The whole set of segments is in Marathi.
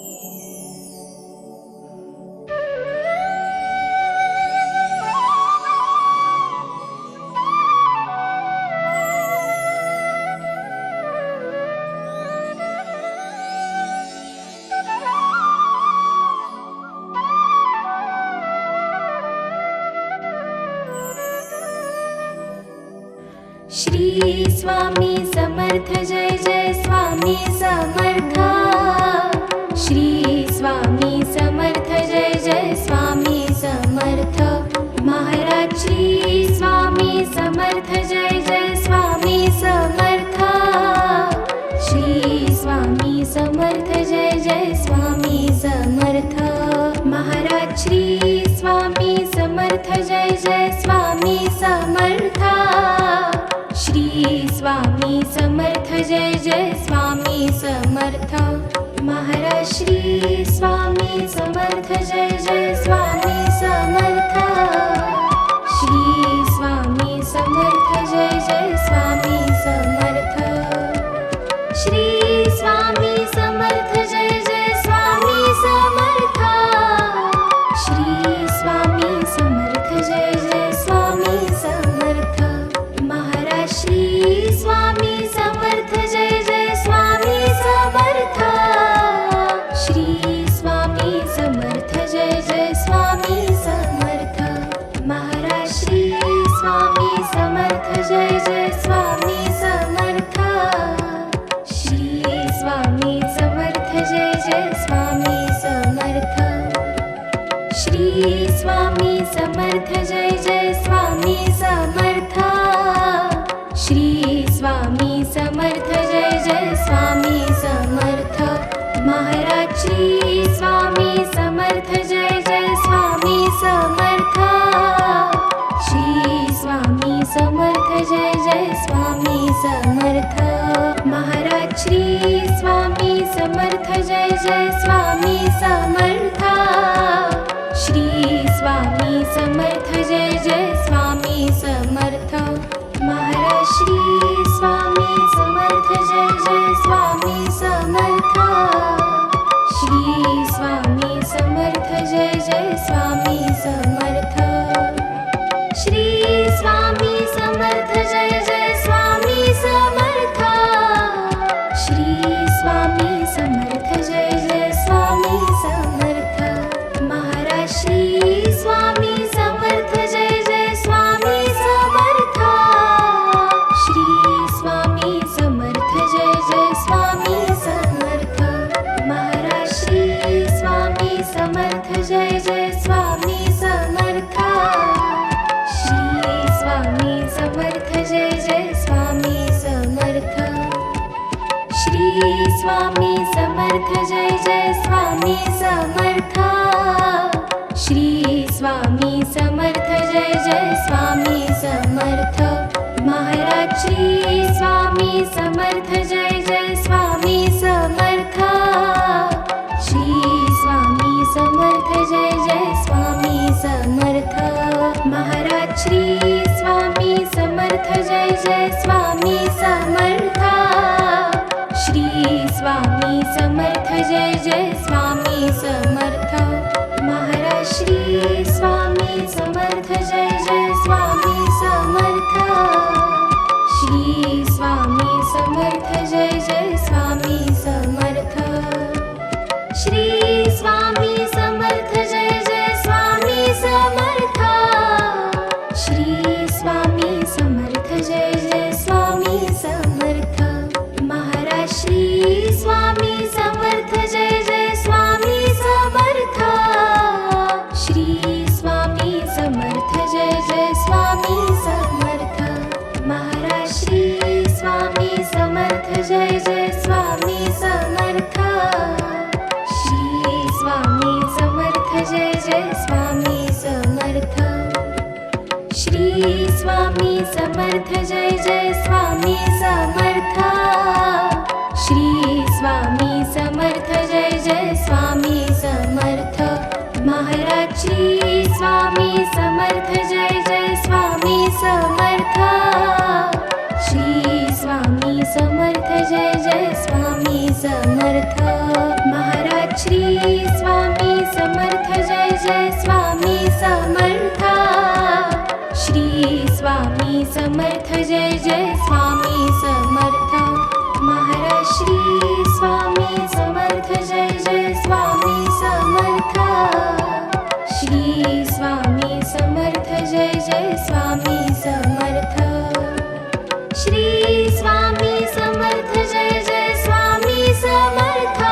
श्री स्वामी समर्थ जय जय स्वामी समर्थ। श्री स्वामी समर्थ जय जय स्वामी समर्थ। महाराज श्री स्वामी समर्थ जय जय स्वामी समर्थ। श्री स्वामी समर्थ जय जय स्वामी समर्थ। महाराज श्री स्वामी समर्थ जय जय स्वामी समर्थ। श्री स्वामी समर्थ जय जय स्वामी समर्थ। महाराज श्री स्वामी समर्थ जय जय स्वामी समर्थ। श्री स्वामी समर्थ जय जय स्वामी समर्थ। श्री स्वामी समर्थ जय जय स्वामी समर्थ। श्री स्वामी समर्थ जय जय स्वामी समर्थ। महाराज श्री स्वामी समर्थ जय जय स्वामी समर्थ। श्री स्वामी समर्थ जय जय स्वामी समर्थ। महाराज श्री स्वामी समर्थ जय जय स्वामी समर्थ। श्री स्वामी समर्थ जय जय स्वामी समर्थ। श्री स्वामी समर्थ जय जय स्वामी समर्थ। श्री स्वामी समर्थ जय जय स्वामी समर्थ। महाराज श्री स्वामी समर्थ जय जय स्वामी समर्थ। श्री स्वामी समर्थ जय जय स्वामी समर्थ। महाराज श्री स्वामी समर्थ जय जय स्वामी समर्थ। श्री स्वामी समर्थ जय जय स्वामी समर्थ। महाराज श्री स्वामी समर्थ जय जय स्वामी समर्थ। श्री स्वामी समर्थ जय जय स्वामी समर्थ। श्री स्वामी समर्थ जय जय स्वामी समर्थ। श्री स्वामी समर्थ जय जय स्वामी समर्थ। महाराज श्री स्वामी समर्थ जय जय स्वामी समर्थ। श्री स्वामी समर्थ जय जय स्वामी समर्थ। महाराज श्री स्वामी समर्थ जय जय स्वामी समर्थ। श्री स्वामी समर्थ जय जय स्वामी समर्थ। श्री स्वामी समर्थ जय जय स्वामी समर्थ। श्री स्वामी समर्थ जय जय स्वामी समर्थ। महाराज श्री स्वामी समर्थ जय जय स्वामी समर्थ। श्री स्वामी समर्थ जय जय स्वामी समर्थ। महाराज श्री स्वामी समर्थ जय जय स्वामी समर्थ। श्री स्वामी समर्थ जय जय स्वामी समर्थ। महाराज श्री स्वामी समर्थ जय जय स्वामी समर्थ। श्री स्वामी समर्थ जय जय स्वामी समर्थ। श्री स्वामी समर्थ जय जय स्वामी समर्थ। श्री स्वामी समर्थ जय जय स्वामी समर्थ। महाराज श्री स्वामी समर्थ जय जय स्वामी समर्थ। श्री स्वामी समर्थ जय जय स्वामी समर्थ। महाराज श्री स्वामी समर्थ जय जय स्वामी समर्थ। श्री स्वामी समर्थ जय जय स्वामी समर्थ। श्री स्वामी समर्थ जय जय स्वामी समर्थ। श्री स्वामी समर्थ जय जय स्वामी समर्थ। महाराज श्री स्वामी समर्थ जय जय स्वामी समर्थ। श्री स्वामी समर्थ जय जय स्वामी समर्थ। महाराज श्री स्वामी समर्थ जय जय स्वामी समर्थ श्री स्वामी समर्थ जय जय स्वामी समर्थ महाराज श्री स्वामी समर्थ जय जय स्वामी समर्थ श्री स्वामी समर्थ जय जय स्वामी समर्थ श्री स्वामी समर्थ जय जय स्वामी समर्थ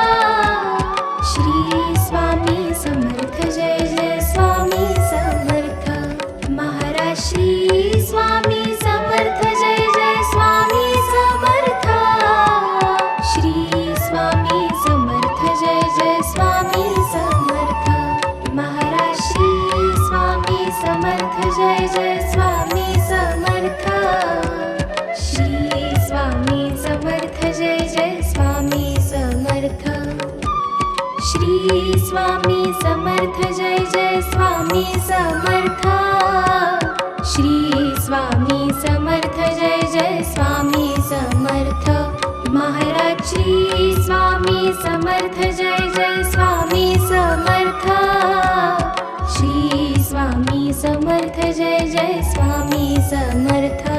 श्री स्वामी समर्थ जय जय स्वामी समर्थ महाराज श्री स्वामी समर्थ जय जय स्वामी समर्थ श्री स्वामी समर्थ जय जय स्वामी समर्थ महाराज श्री स्वामी समर्थ जय जय स्वामी समर्थ श्री स्वामी समर्थ जय जय स्वामी समर्थ श्री स्वामी समर्थ जय जय स्वामी समर्थ श्री स्वामी समर्थ जय जय स्वामी समर्थ महाराज श्री स्वामी समर्थ जय जय स्वामी समर्थ श्री स्वामी समर्थ जय जय स्वामी समर्थ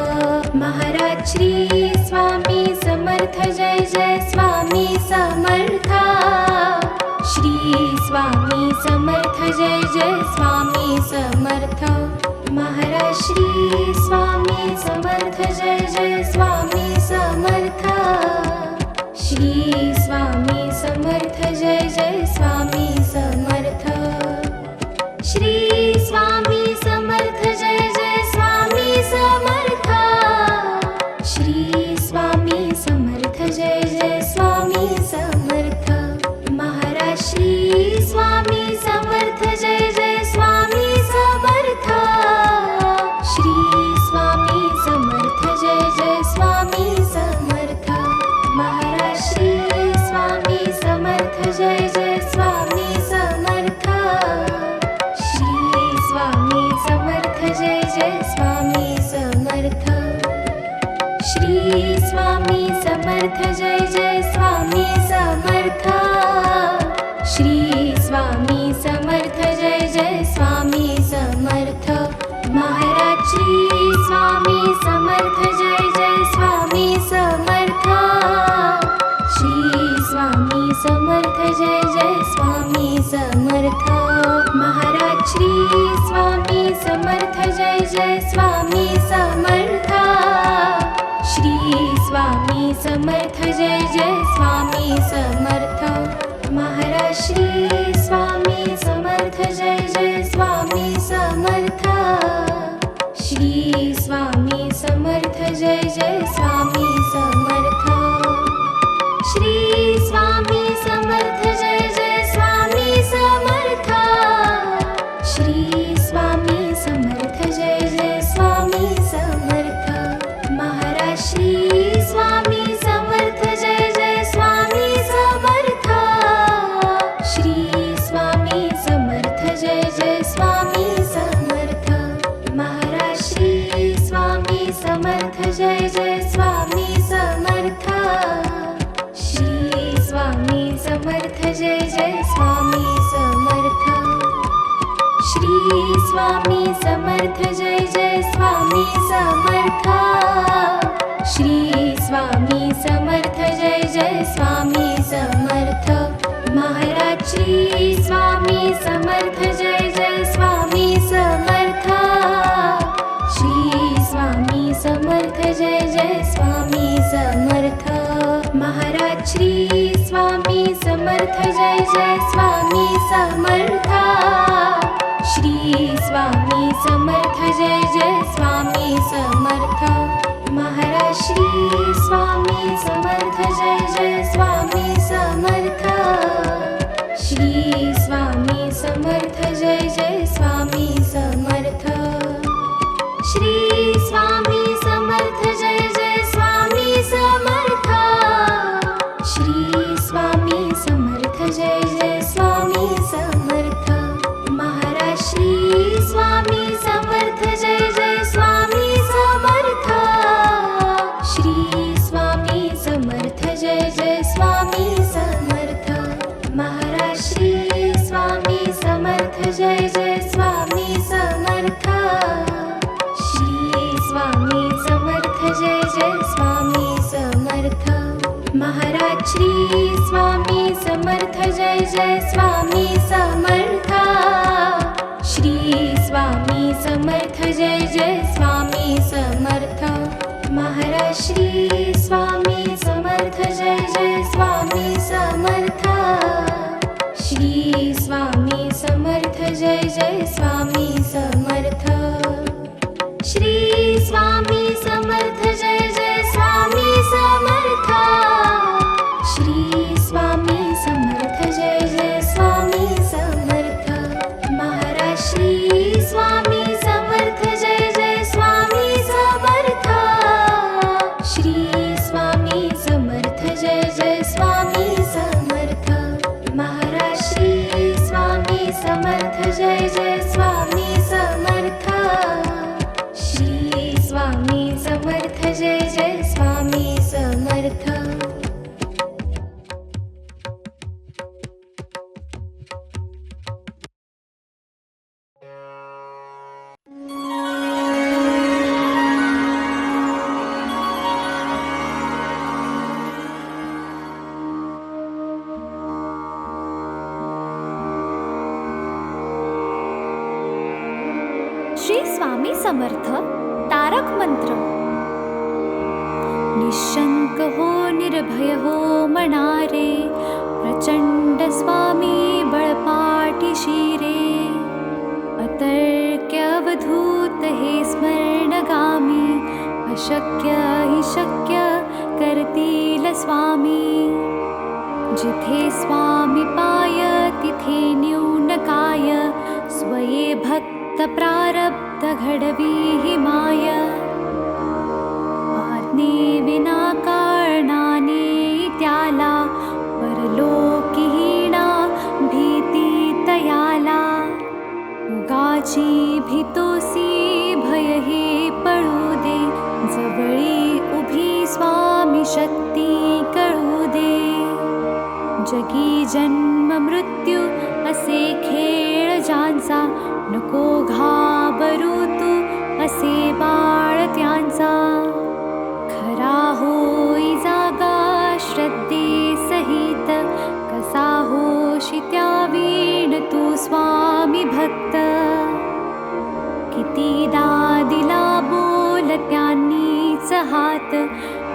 महाराज श्री स्वामी समर्थ जय जय स्वामी समर्थ श्री स्वामी समर्थ जय जय स्वामी समर्थ महाराज श्री स्वामी समर्थ जय जय स्वामी समर्थ श्री स्वामी समर्थ जय जय स्वामी समर्थ श्री स्वामी समर्थ जय जय स्वामी समर्थ श्री स्वामी समर्थ जय जय स्वामी समर्थ महाराज श्री स्वामी समर्थ जय जय स्वामी समर्थ श्री स्वामी समर्थ जय जय स्वामी समर्थ महाराज श्री स्वामी समर्थ जय जय स्वामी समर्थ श्री स्वामी समर्थ जय जय स्वामी समर्थ श्री स्वामी समर्थ जय जय स्वामी समर्थ श्री स्वामी समर्थ जय जय स्वामी समर्थ महाराज श्री स्वामी समर्थ जय जय स्वामी समर्थ श्री स्वामी समर्थ जय जय स्वामी समर्थ महाराज श्री स्वामी समर्थ जय जय स्वामी समर्थ श्री स्वामी समर्थ जय जय स्वामी समर्थ महाराज श्री स्वामी समर्थ जय जय स्वामी समर्थ श्री स्वामी समर्थ जय जय स्वामी समर्थ श्री स्वामी समर्थ जय जय स्वामी समर्थ श्री स्वामी समर्थ जय जय स्वामी समर्थ महाराज श्री स्वामी समर्थ जय जय स्वामी समर्थ श्री स्वामी समर्थ जय जय स्वामी समर्थ महाराज श्री स्वामी समर्थ जय जय स्वामी समर्थ श्री स्वामी समर्थ जय जय स्वामी समर्थ श्री स्वामी समर्थ जय जय स्वामी समर्थ श्री स्वामी समर्थ जय जय स्वामी समर्थ महाराज श्री स्वामी समर्थ जय जय स्वामी समर्थ श्री स्वामी समर्थ जय जय स्वामी समर्थ महाराज श्री स्वामी समर्थ जय जय स्वामी समर्थ श्री स्वामी समर्थ जय जय स्वामी समर्थ महाराज श्री स्वामी समर्थ जय जय स्वामी समर्थ श्री स्वामी समर्थ जय जय स्वामी समर्थ श्री स्वामी समर्थ जय जय स्वामी समर्थ श्री स्वामी समर्थ जय जय स्वामी समर्थ महाराज श्री स्वामी समर्थ जय जय स्वामी समर्थ श्री स्वामी समर्थ जय जय स्वामी समर्थ महाराज जय जय स्वामी समर्थ। श्री स्वामी समर्थ जय जय स्वामी समर्थ। महाराज श्री स्वामी समर्थ जय जय स्वामी समर्थ। श्री स्वामी समर्थ जय जय स्वामी समर्थ। महाराज श्री स्वामी समर्थ जय जय स्वामी समर्थ। श्री स्वामी समर्थ जय जय स्वामी समर्थ। श्री स्वामी समर्थ जय जय स्वामी समर्थ। श्री स्वामी समर्थ जय जय स्वामी समर्थ। महाराज श्री स्वामी समर्थ जय जय स्वामी समर्थ। श्री स्वामी समर्थ जय जय स्वामी समर्थ। महाराज श्री स्वामी समर्थ जय जय स्वामी समर्थ। श्री स्वामी समर्थ जय जय स्वामी समर्थ। श्री स्वामी समर्थ तारक मंत्र। निशंक हो निर्भय हो मनारे, प्रचंड स्वामी बळपाटी शिरे। अतर्क्य अवधूत हे स्मरणगामी, अशक्य हि शक्य करतील स्वामी। जिथे स्वामी पाय तिथे न्यून काय, स्वये भक्त प्रारब्ध घडवी हि माय। आज्ञे विना कारणाने त्याला, परलोकीहीणा भीती तयाला। उगाची भीतोसी भय हे पळू दे, जवळी उभी स्वामी शक्ती कळू दे। जगी जन्म मृत्यू असे खेळ ज्यांचा, नको घाबरू तू असे बाळ त्यांचा। खरा होई जागा श्रद्धे सहित, कसा होशी त्या वीण तू स्वामी भक्त। कितीदा दिला बोल त्यांनीच हात,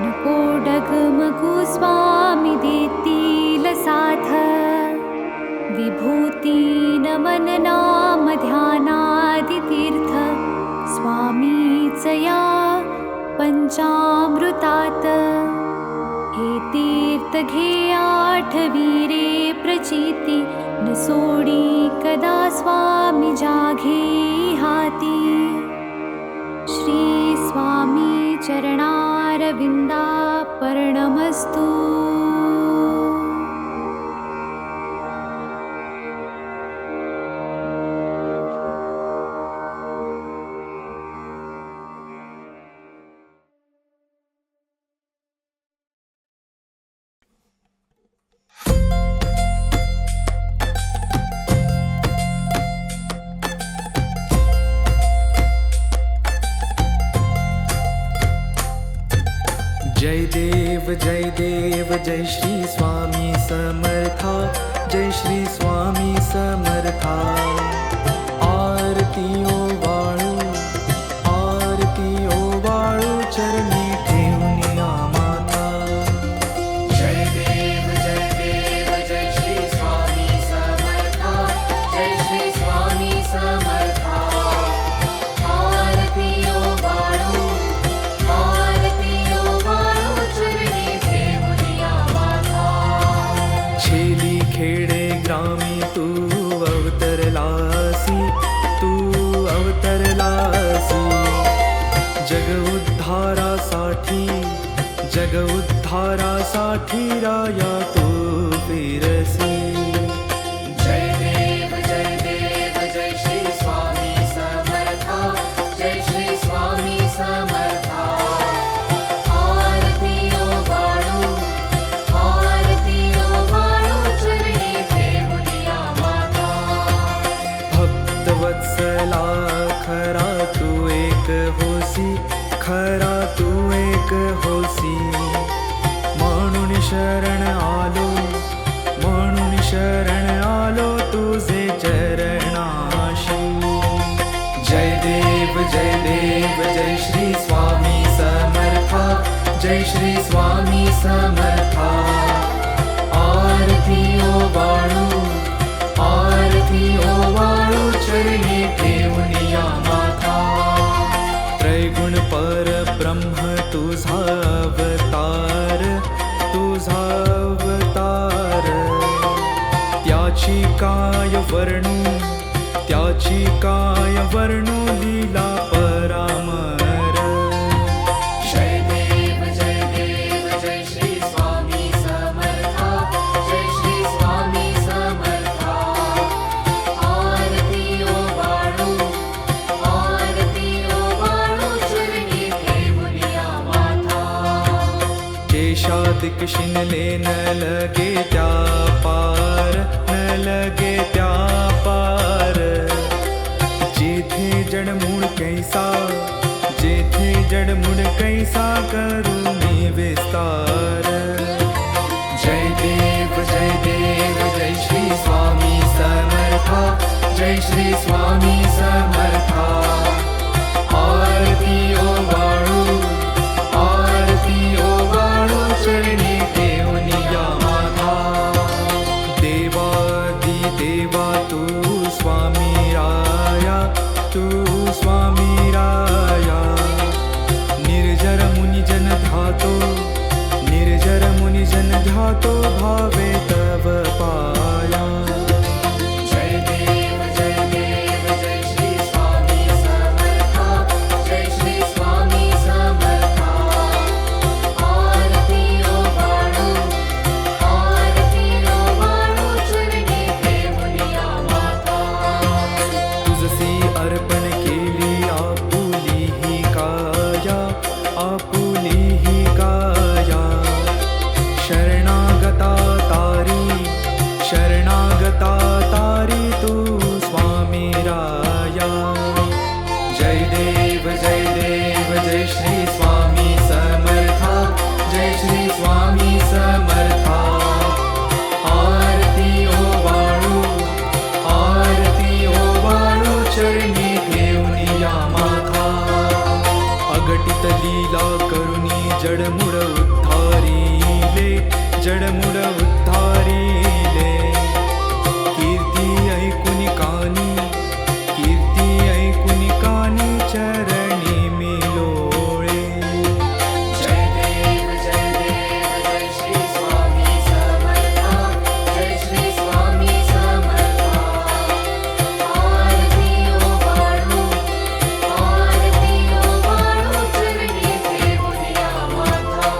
नको डगमगू स्वामी देतील साथ। विभूती नमन नाम ध्यानादि तीर्थ, स्वामीच या पंचामृतात। हे तीर्थ घे आठवी रे प्रचिती, न सोडी कदा स्वामी जाघे हाती। श्री स्वामी चरणारविंदा पर्णमस्तु। जय देव जय श्री स्वामी समर्था। जय श्री स्वामी समर्था। आरती ओ वाळू, आरती ओ वाळू, चरणी ठेवूनिया माता। जय देव जय श्री स्वामी समर्था। जय श्री स्वामी समर्था। आरती ओ वाळू, आरती ओ वाळू, चरणी ठेवूनिया माता। छेली खेडे ग्रामी तू अवतरलासी, तू अवतरलासी। जग उद्धारासाठी, जग उद्धारासाठी राया तू फिरसी। जय देव जय श्री स्वामी समर्था। जय श्री स्वामी समर्था। आरती ओ वाळू, आरती ओ वाळू, चरणी ठेवूनिया माता। एक होसी, म्हणून शरण आलो, म्हणून शरण आलो तुझे चरणाशी. जय देव जय श्री स्वामी समर्था, जय श्री स्वामी समर्था. आरती ओवाळू, आरती ओवाळू चरणी ठेवून या माथा. त्रैगुण परब्रह्म तुझा अवतार, तुझा अवतार. त्याची काय वर्णू, त्याची काय वर्णू लीला परामर. जय देव जय श्री स्वामी समर्था, जय श्री स्वामी समर्था. आरती ओवाळू, आरती ओवाळू चरणी ठेवून या माथा. केशादिक शिनले न लगे त्या पार, न लगे त्या पार. जेथे जडमूळ कैसा, जेथे जडमूळ कैसा करुणी विस्तार. जय देव जय श्री स्वामी समर्था, जय श्री स्वामी समर्था. आरती ओवाळू, आरती ओवाळू चरणी ठेवून या माथा. देवादी देवा तू स्वामी राया, तू स्वामी राया. निर्जर मुनिजन ध्यातो, निर्जर मुनिजन ध्यातो भावे तव पाया. जय देव जय श्री स्वामी समर्था, जय श्री स्वामी समर्था. आरती ओवाळू, आरती ओवाळू चरणी ठेवून या माथा. तुझसी अर्पण केली आपुली ही काया, आपुली ही काया. शरणागता तारी, शरणागता तारी तू स्वामी राया. जय देव जय श्री स्वामी समर्था, जय श्री स्वामी समर्था. आरती ओवाळू, आरती ओवाळू चरणी ठेवून या माथा. अगटित लीला करुणी जडमुड उद्धारिले, जडमुड उद्धारिले. कीर्ती ऐकुनी कानी, कीर्ती ऐकुनी कानी चरणी मी लोळे. जय देव जय श्री स्वामी समर्था, जय श्री स्वामी समर्था. आरती ओवाळू, आरती ओवाळू चरणी ठेवून या माथा.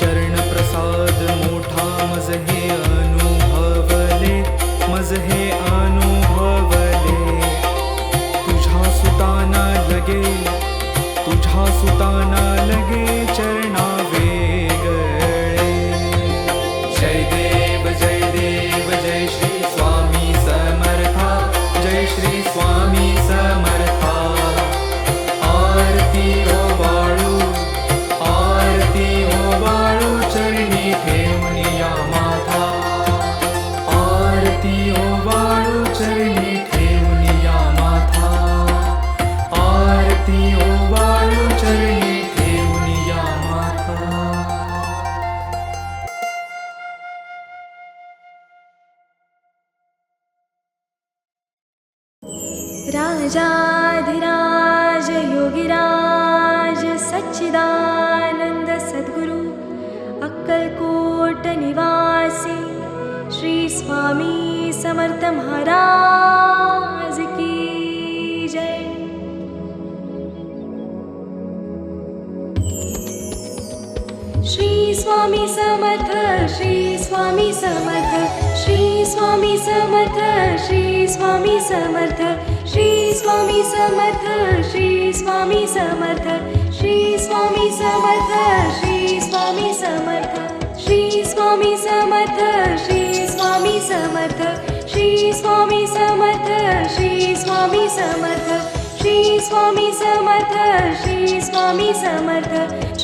चरण प्रसाद मोठा मज हे अनुभवले, मज हे अनुभवले. तुझ्या सुताना लगे, तुझ्या सुताना लगे चरणा वेगळे. जय देव जय श्री स्वामी समर्था, जय श्री स्वामी समर्था. आरती ओवाळू, आरती ओवाळू चरणी ठेवून या माथा. आरती ओवाळू चरणी ठेवून या माथा. आरती ओवाळू चरणी ठेवून या माथा. राजाधिराज योगिराज सच्चिदानंद सद्गुरु अक्कलकोट निवासी श्री स्वामी समर्थ महाराज की जय. श्री स्वामी समर्थ, श्री स्वामी समर्थ, श्री स्वामी समर्थ, श्री स्वामी समर्थ, श्री स्वामी समर्थ, श्री स्वामी समर्थ, श्री स्वामी समर्थ, श्री स्वामी समर्थ, श्री स्वामी समर्थ, श्री स्वामी समर्थ, श्री स्वामी समर्थ, श्री स्वामी समर्थ, श्री स्वामी समर्थ, श्री स्वामी समर्थ,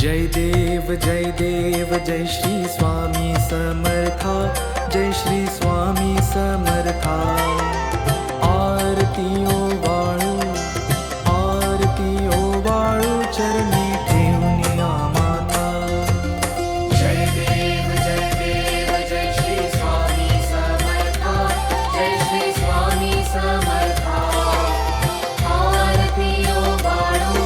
जय देव जय श्री स्वामी समर्था, जय श्री स्वामी समर्था. आरती ओवाळू चरणी ठेवून माता. जय देव जय श्री स्वामी समर्था, जय श्री स्वामी समर्था. आरती ओवाळू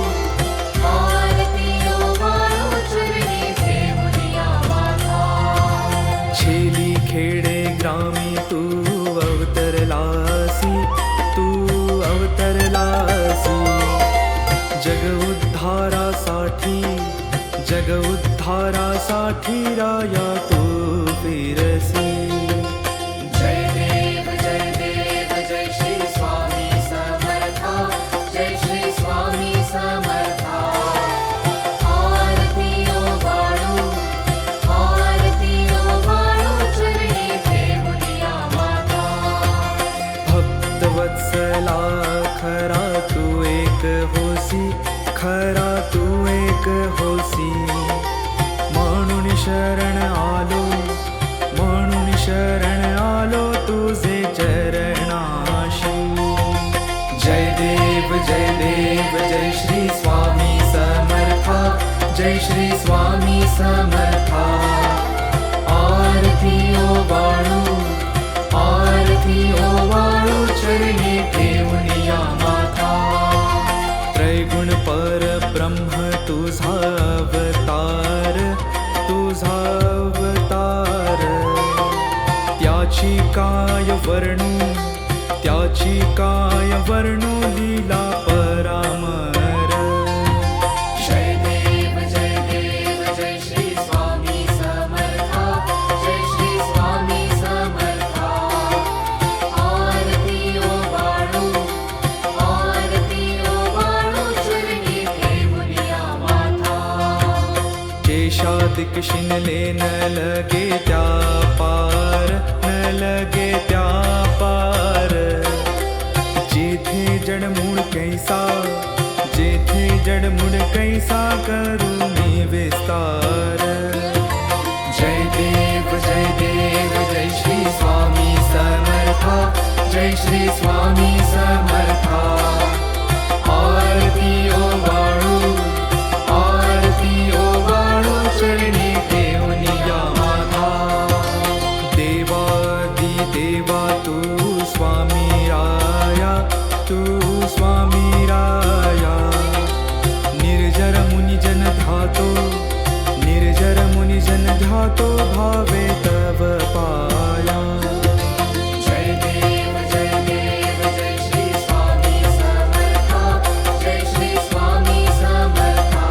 चरणी ठेवून माता. छेली खेडे ग्रामी तू अवतरलासी, जग उद्धारासाठी राया तू फिरसी. जय देव जय श्री स्वामी समर्था, जय श्री स्वामी समर्था. आरती ओवाळू चरणी ठेवून माता. भक्तवत्सला खरा तू एक होसी, खरा तू एक होसी. म्हणून शरण आलो तुझे चरणाशी. जय देव जय श्री स्वामी समर्था, जय श्री स्वामी समर्था. आरती ओवाळू चरणी ठेवून माता. त्रैगुण परब्रह्म तुझा अवतार, त्याची काय वर्णू लीला परामर. जय देव जय श्री स्वामी समर्था, जय श्री स्वामी समर्था. आरती ओवाळू चरणी ठेवून माता. केशादिक शिनले न लगे त्या पार, जेथे जडमूळ कैसा करू मी विस्तार. जय देव जय श्री स्वामी समर्था, जय श्री स्वामी समर्था. आरती ओवाळू चरणी ठेवून माता. देवा तू स्वामी राया, निर्जर मुनि जन ध्यातो भावे तव पाया. जय देव जय श्री स्वामी समर्था, जय श्री स्वामी समर्था.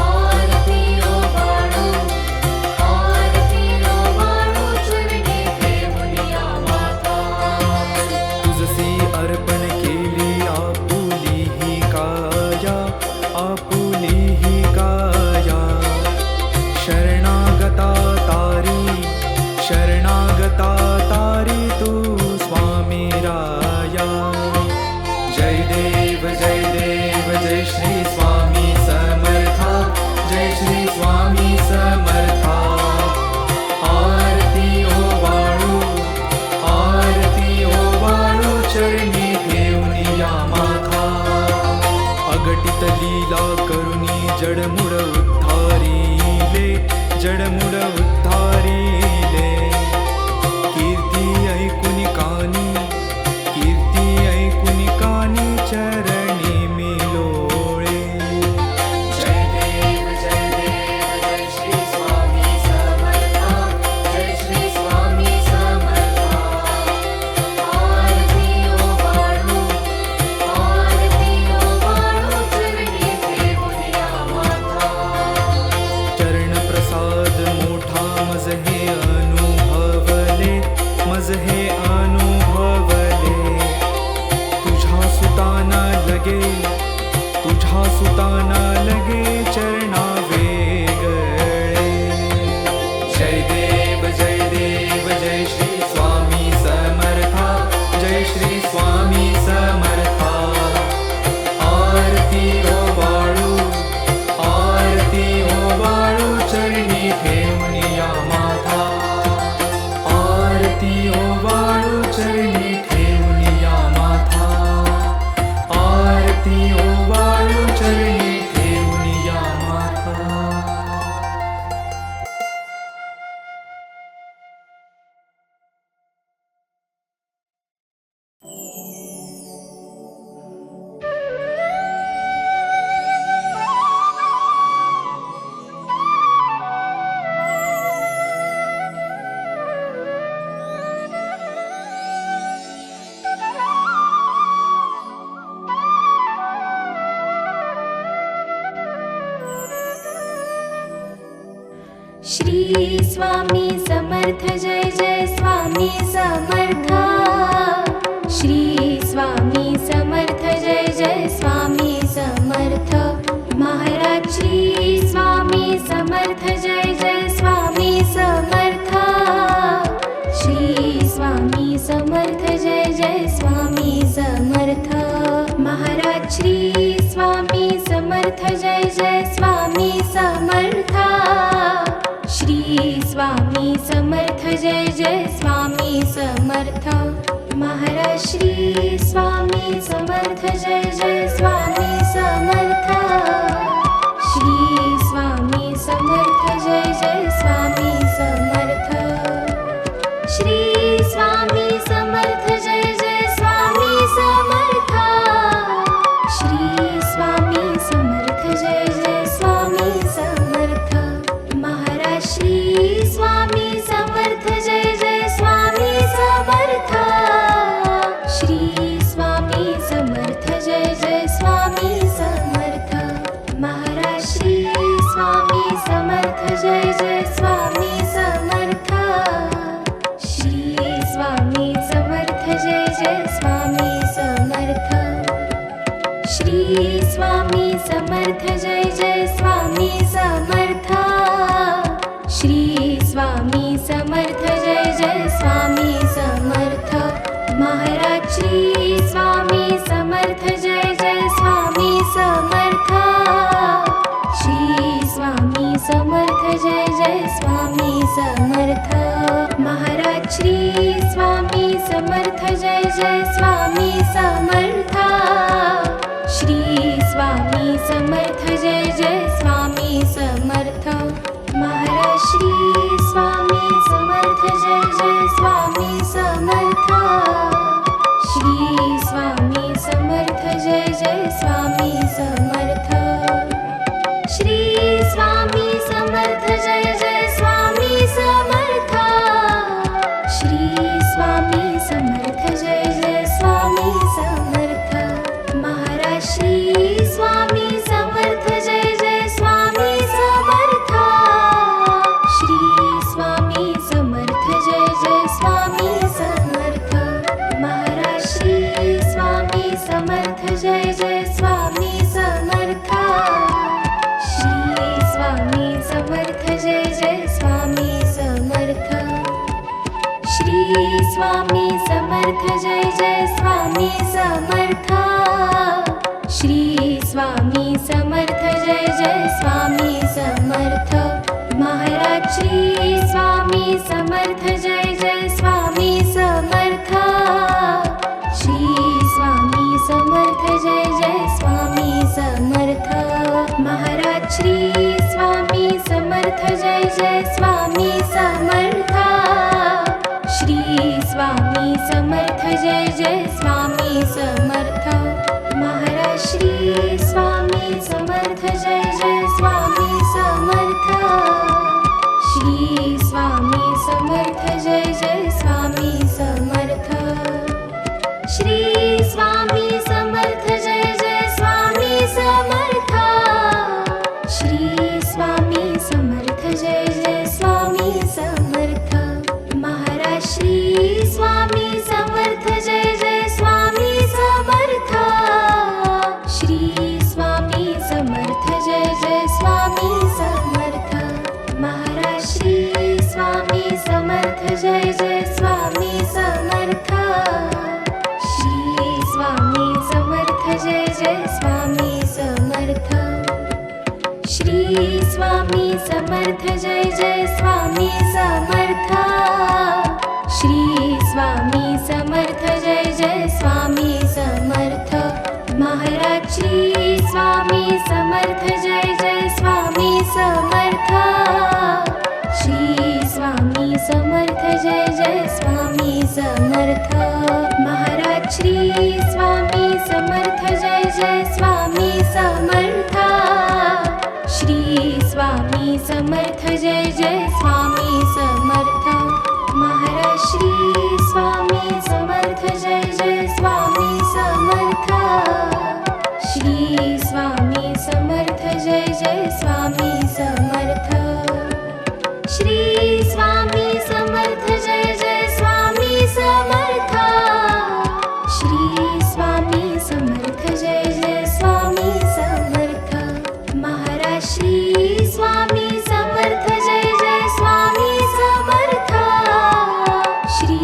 आरती ओवाळू चरणी ठेवून माता. तुझसी अर्पण केली आपुली ही काया, शरणागता तारी तू स्वामी राया. जय देव जय श्री स्वामी समर्था, जय श्री स्वामी समर्था. आरती ओवाळू चरणी ठेवून माता. अगटित लीला करुणी जडमुड उद्धारिले, कीर्ती ऐकुनी कानी चरणी मिलोळे. जय देव जय श्री स्वामी समर्था, जय श्री स्वामी समर्था. आरती ओवाळू चरणी ठेवून माता. चरण प्रसाद मोठा मज हे अनुभव श्री स्वामी समर्थ जय जय स्वामी समर्थ श्री स्वामी समर्थ जय जय स्वामी समर्थ महाराज श्री स्वामी समर्थ जय जय स्वामी समर्थ श्री स्वामी समर्थ जय जय स्वामी समर्थ महाराज श्री स्वामी समर्थ जय जय स्वामी समर्थ श्री स्वामी समर्थ जय जय स्वामी समर्थ महाराज श्री स्वामी समर्थ जय जय स्वामी समर्थ श्री स्वामी समर्थ जय जय स्वामी समर्थ श्री स्वामी समर्थ जय जय स्वामी समर्थ श्री स्वामी समर्थ जय जय स्वामी समर्थ महाराज श्री स्वामी समर्थ जय जय स्वामी समर्थ श्री स्वामी समर्थ जय जय स्वामी समर्थ महाराज श्री स्वामी समर्थ जय जय स्वामी समर्थ श्री स्वामी समर्थ जय जय स्वामी समर्थ श्री स्वामी समर्थ जय जय स्वामी समर्थ श्री स्वामी समर्थ जय जय स्वामी समर्थ महाराज श्री स्वामी समर्थ जय जय स्वामी समर्थ श्री स्वामी समर्थ जय जय स्वामी समर्थ महाराज श्री स्वामी समर्थ जय जय स्वामी समर्थ श्री स्वामी समर्थ जय जय स्वामी समर्थ महाराज श्री स्वामी समर्थ जय जय स्वामी समर्थ श्री स्वामी समर्थ जय जय स्वामी समर्थ श्री स्वामी समर्थ जय जय स्वामी समर्थ श्री स्वामी समर्थ जय जय स्वामी समर्थ महाराज श्री स्वामी समर्थ जय जय स्वामी समर्थ श्री स्वामी समर्थ जय जय स्वामी समर्थ महाराज श्री स्वामी समर्थ जय जय स्वामी समर्थ श्री स्वामी समर्थ जय जय स्वामी समर्थ श्री स्वामी समर्थ जय जय स्वामी समर्थ श्री स्वामी समर्थ जय जय स्वामी समर्थ महाराज श्री स्वामी समर्थ जय जय स्वामी समर्थ श्री स्वामी समर्थ जय जय स्वामी समर्थ महाराज श्री स्वामी समर्थ जय जय स्वामी समर्थ श्री स्वामी समर्थ जय जय स्वामी समर्थ महाराज श्री स्वामी समर्थ जय जय स्वामी समर्थ श्री स्वामी समर्थ जय जय स्वामी समर्थ श्री स्वामी समर्थ जय जय स्वामी समर्थ श्री स्वामी समर्थ जय जय स्वामी समर्थ महाराज श्री स्वामी समर्थ जय जय स्वामी समर्थ श्री स्वामी समर्थ जय जय स्वामी समर्थ महाराज श्री स्वामी समर्थ जय जय स्वामी समर्थ श्री स्वामी समर्थ जय जय स्वामी समर्थ श्री स्वामी समर्थ जय जय स्वामी समर्थ श्री स्वामी समर्थ जय जय स्वामी समर्थ महाराज श्री स्वामी समर्थ जय जय स्वामी समर्थ श्री स्वामी समर्थ जय जय स्वामी समर्थ महाराज श्री स्वामी समर्थ जय जय स्वामी समर्थ श्री स्वामी समर्थ जय जय स्वामी समर्थ महाराज श्री स्वामी समर्थ जय जय स्वामी समर्थ श्री स्वामी समर्थ जय जय स्वामी समर्थ श्री स्वामी समर्थ जय जय स्वामी समर्थ श्री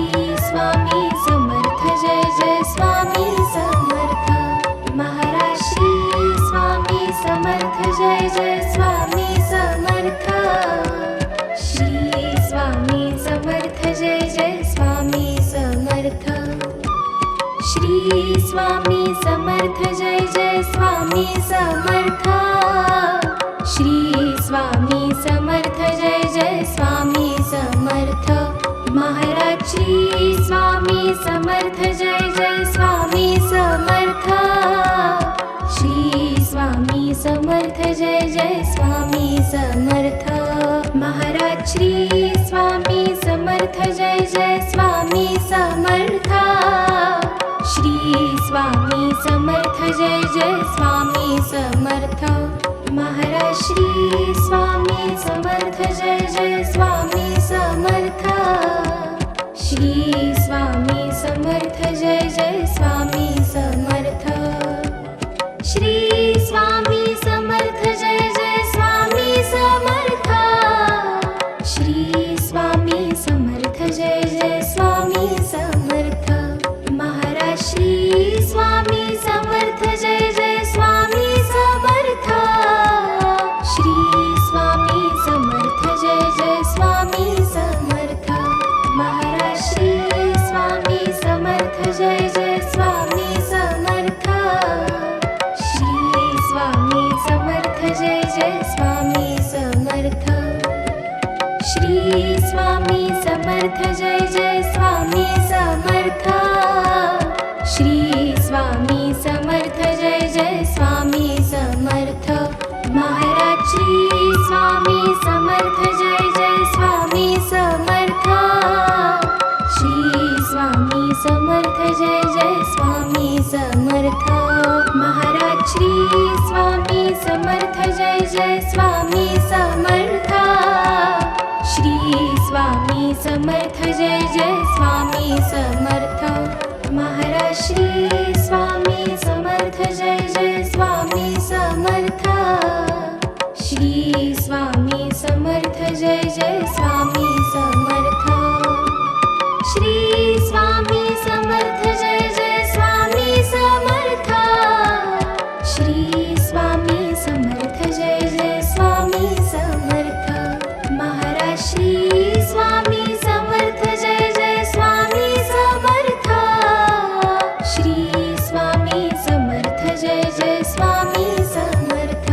स्वामी समर्थ जय जय स्वामी समर्थ महाराज श्री स्वामी समर्थ जय जय स्वामी समर्थ श्री स्वामी समर्थ जय जय स्वामी समर्थ श्री स्वामी समर्थ जय जय स्वामी समर्थ श्री स्वामी समर्थ जय जय स्वामी समर्थ महाराज श्री स्वामी समर्थ जय जय स्वामी समर्थ श्री स्वामी समर्थ जय जय स्वामी समर्थ महाराज श्री स्वामी समर्थ जय जय स्वामी समर्थ श्री स्वामी समर्थ जय जय स्वामी समर्थ महाराज श्री स्वामी समर्थ जय जय स्वामी समर्थ श्री स्वामी समर्थ जय जय स्वामी समर्थ श्री स्वामी समर्थ जय जय स्वामी समर्थ श्री स्वामी समर्थ जय जय स्वामी समर्थ महाराज श्री स्वामी समर्थ जय जय स्वामी समर्थ श्री स्वामी समर्थ जय जय स्वामी समर्थ महाराज श्री स्वामी समर्थ जय जय स्वामी समर्थ श्री स्वामी समर्थ जय जय स्वामी समर्थ श्री स्वामी समर्थ जय जय स्वामी समर्थ श्री स्वामी समर्थ जय जय स्वामी समर्थ महाराज श्री स्वामी समर्थ जय जय स्वामी समर्थ श्री स्वामी समर्थ जय जय स्वामी समर्थ महाराज श्री स्वामी समर्थ जय जय स्वामी समर्थ श्री स्वामी समर्थ जय जय स्वामी समर्थ महाराज श्री स्वामी समर्थ जय जय स्वामी समर्थ श्री स्वामी समर्थ जय जय स्वामी समर्थ श्री स्वामी समर्थ जय जय स्वामी समर्थ श्री स्वामी समर्थ जय जय स्वामी समर्थ महाराज श्री स्वामी समर्थ जय जय स्वामी समर्थ श्री स्वामी समर्थ जय जय स्वामी समर्थ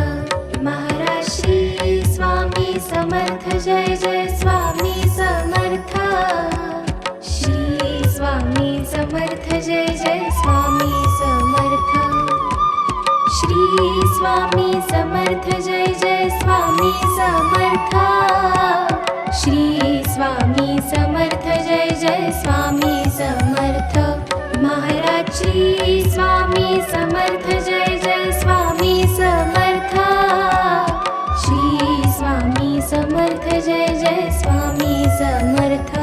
महाराज श्री स्वामी समर्थ जय जय स्वामी समर्थ श्री स्वामी समर्थ जय जय स्वामी समर्थ श्री स्वामी समर्थ जय जय स्वामी समर्थ श्री स्वामी समर्थ जय जय स्वामी समर्थ महाराज श्री स्वामी समर्थ जय जय स्वामी समर्थ श्री स्वामी समर्थ जय जय स्वामी समर्थ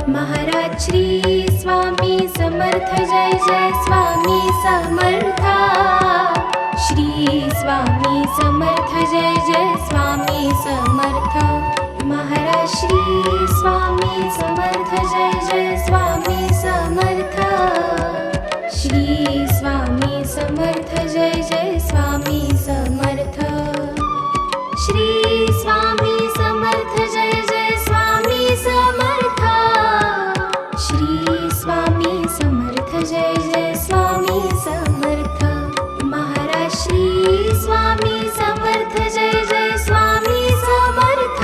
महाराज श्री स्वामी समर्थ जय जय स्वामी समर्थ श्री स्वामी समर्थ जय जय स्वामी समर्थ महाराज श्री स्वामी समर्थ जय जय स्वामी समर्थ श्री स्वामी समर्थ जय जय स्वामी समर्थ श्री स्वामी समर्थ जय जय स्वामी समर्थ श्री स्वामी समर्थ जय जय स्वामी समर्थ महाराज श्री स्वामी समर्थ जय जय स्वामी समर्थ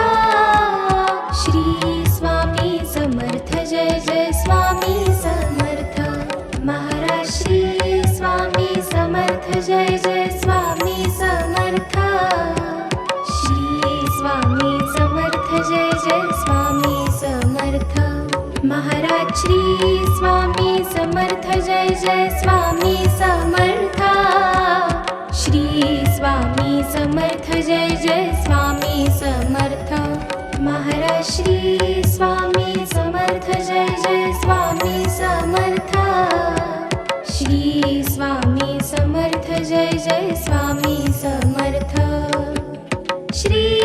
श्री स्वामी समर्थ जय जय स्वामी समर्थ महाराज श्री स्वामी समर्थ जय जय स्वामी समर्थ श्री स्वामी समर्थ जय जय स्वामी समर्थ महाराज श्री स्वामी समर्थ जय जय स्वामी समर्थ श्री स्वामी समर्थ जय जय स्वामी समर्थ महाराज श्री स्वामी समर्थ जय जय स्वामी समर्थ श्री स्वामी समर्थ जय जय स्वामी समर्थ श्री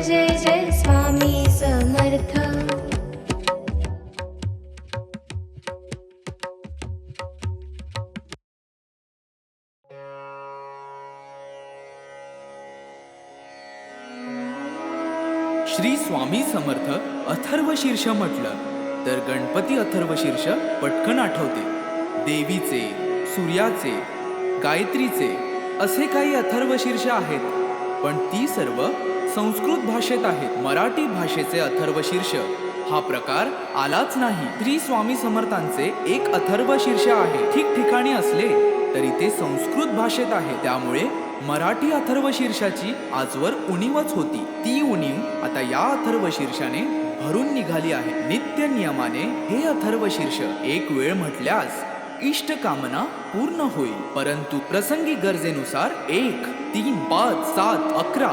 जय जय स्वामी समर्थ. श्री स्वामी समर्थ अथर्वशीर्ष म्हटलं तर गणपती अथर्वशीर्ष पटकन आठवते. देवीचे, सूर्याचे, गायत्रीचे असे काही अथर्वशीर्ष आहेत, पण ती सर्व संस्कृत भाषेत आहेत. मराठी भाषेचे अथर्वशीर्ष हा प्रकार आलाच नाही. श्री स्वामी समर्थांचे एक अथर्वशीर्ष आहे. ठिकठिकाणी असले तरी ते संस्कृत भाषेत आहे. त्यामुळे मराठी अथर्वशीर्षाची आजवर उणीवच होती. ती उणीव आता या अथर्वशीर्षाने भरून निघाली आहे. नित्य नियमाने हे अथर्वशीर्ष एक वेळ म्हटल्यास इष्ट कामना पूर्ण होईल. परंतु प्रसंगी गरजेनुसार 1, 3, 5, 7, 11,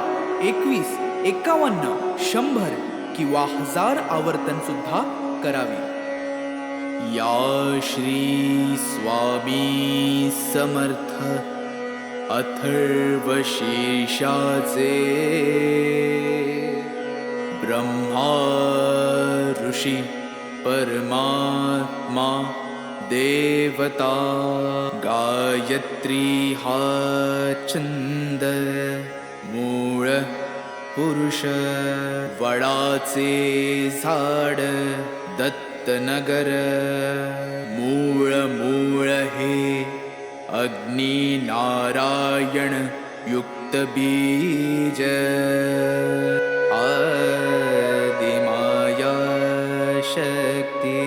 21, 51, 100 किंवा 1000 आवर्तन सुद्धा करावी. या श्री स्वामी समर्थ अथर्वशीर्षाचे ब्रह्मा ऋषी परमात्मा देवता गायत्री हा छंद मूळ पुरुष वडाचे झाड दत्तनगर मूळ मूळ हे अग्नि नारायण युक्त बीज आदिमाया शक्ती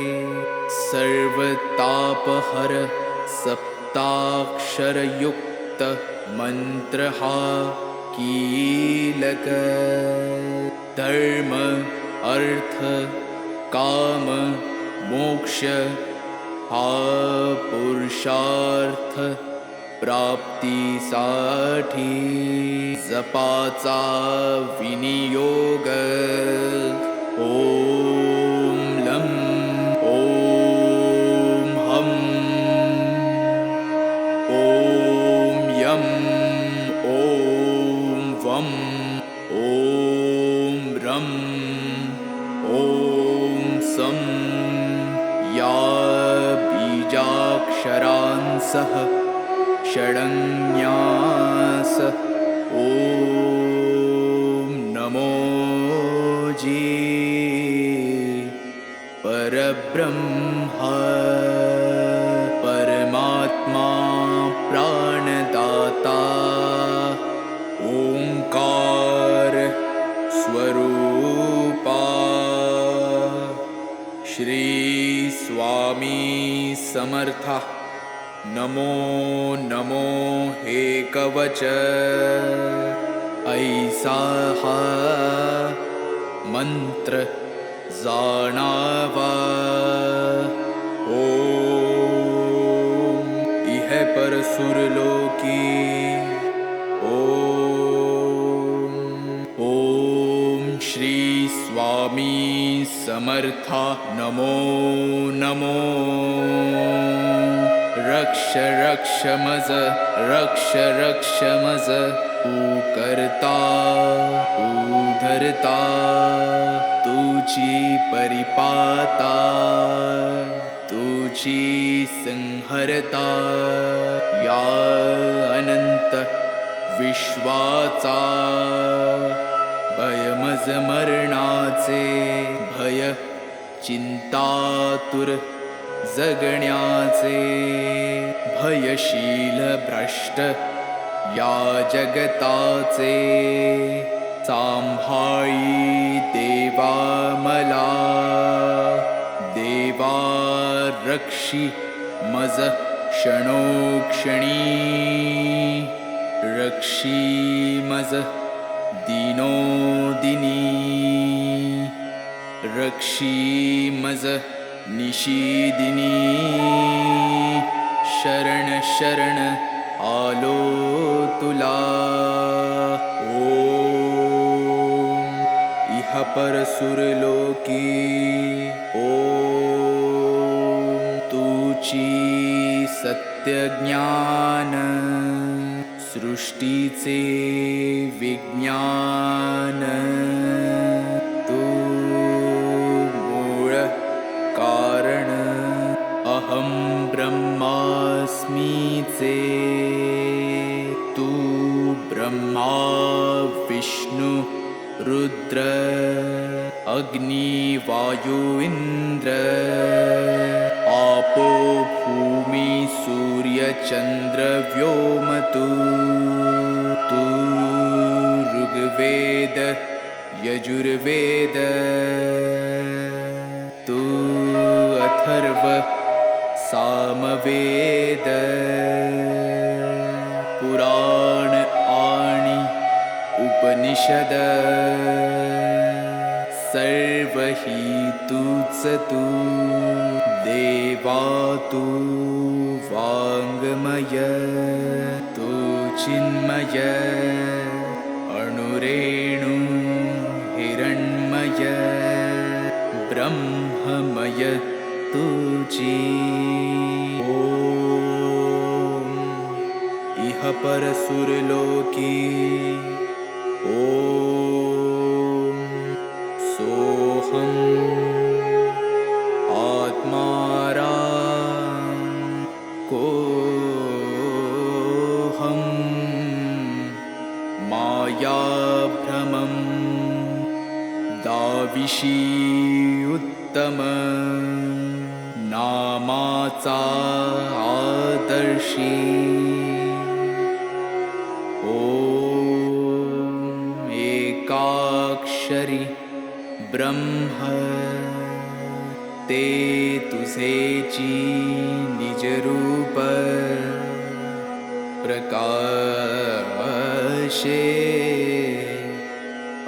सर्वतापहर सप्ताक्षरयुक्त मंत्र हा कीलक धर्म अर्थ काम मोक्ष हा पुरुषार्थ प्राप्तीसाठी जपाचा विनियोग. ओम लं ओम हम ओम यम ओम वम ओम रम ओम सम या बीजाक्षरांसह षडन्यास ओम नमो जी परब्रह्मा परमात्मा प्राणदाता ओंकार स्वरूपा श्री स्वामी समर्था. नमो नमो हे कवच ऐसा हा मंत्र जाणावा. ओम इह पर सुरलोकी ओम ओम श्री स्वामी समर्था. नमो नमो रक्ष रक्ष मज रक्ष रक्ष मज तू करता तू धरता तुझी परिपाता तुझी संहरता या अनंत विश्वाचा भयमज मरणाचे भय चिंतातुर जगण्याचे भयशील भ्रष्ट या जगताचे सांभाळी देवा मला देवा रक्षी मज क्षणोक्षणी रक्षी मज दिनोदिनी रक्षी मज निशीदिनी शरण शरण आलो तुला. ओम इह पर सुरलोकी ओम तुची सत्य ज्ञान सृष्टीचे विज्ञान ब्रह्मा विष्णु रुद्र अग्नि वायु इन्द्र आपो भूमि सूर्य चन्द्र व्योमतु तु ऋग्वेद यजुर्वेद तु अथर्व सामवेद पुराण आणि उपनिषद सर्व हि तूच तू देवा तू वाङ्मय तू चिन्मय अणुरेणु हिरण्मय ब्रह्ममय तुझी ॐ इह परसुरलोकी ॐ सोऽहम् आत्मारा कोऽहं मायाभ्रमं दाविषी उत्तम नामाचा आदर्शी ॐ एकाक्षरी ब्रह्म ते तुझेची निजरूप प्रकाशे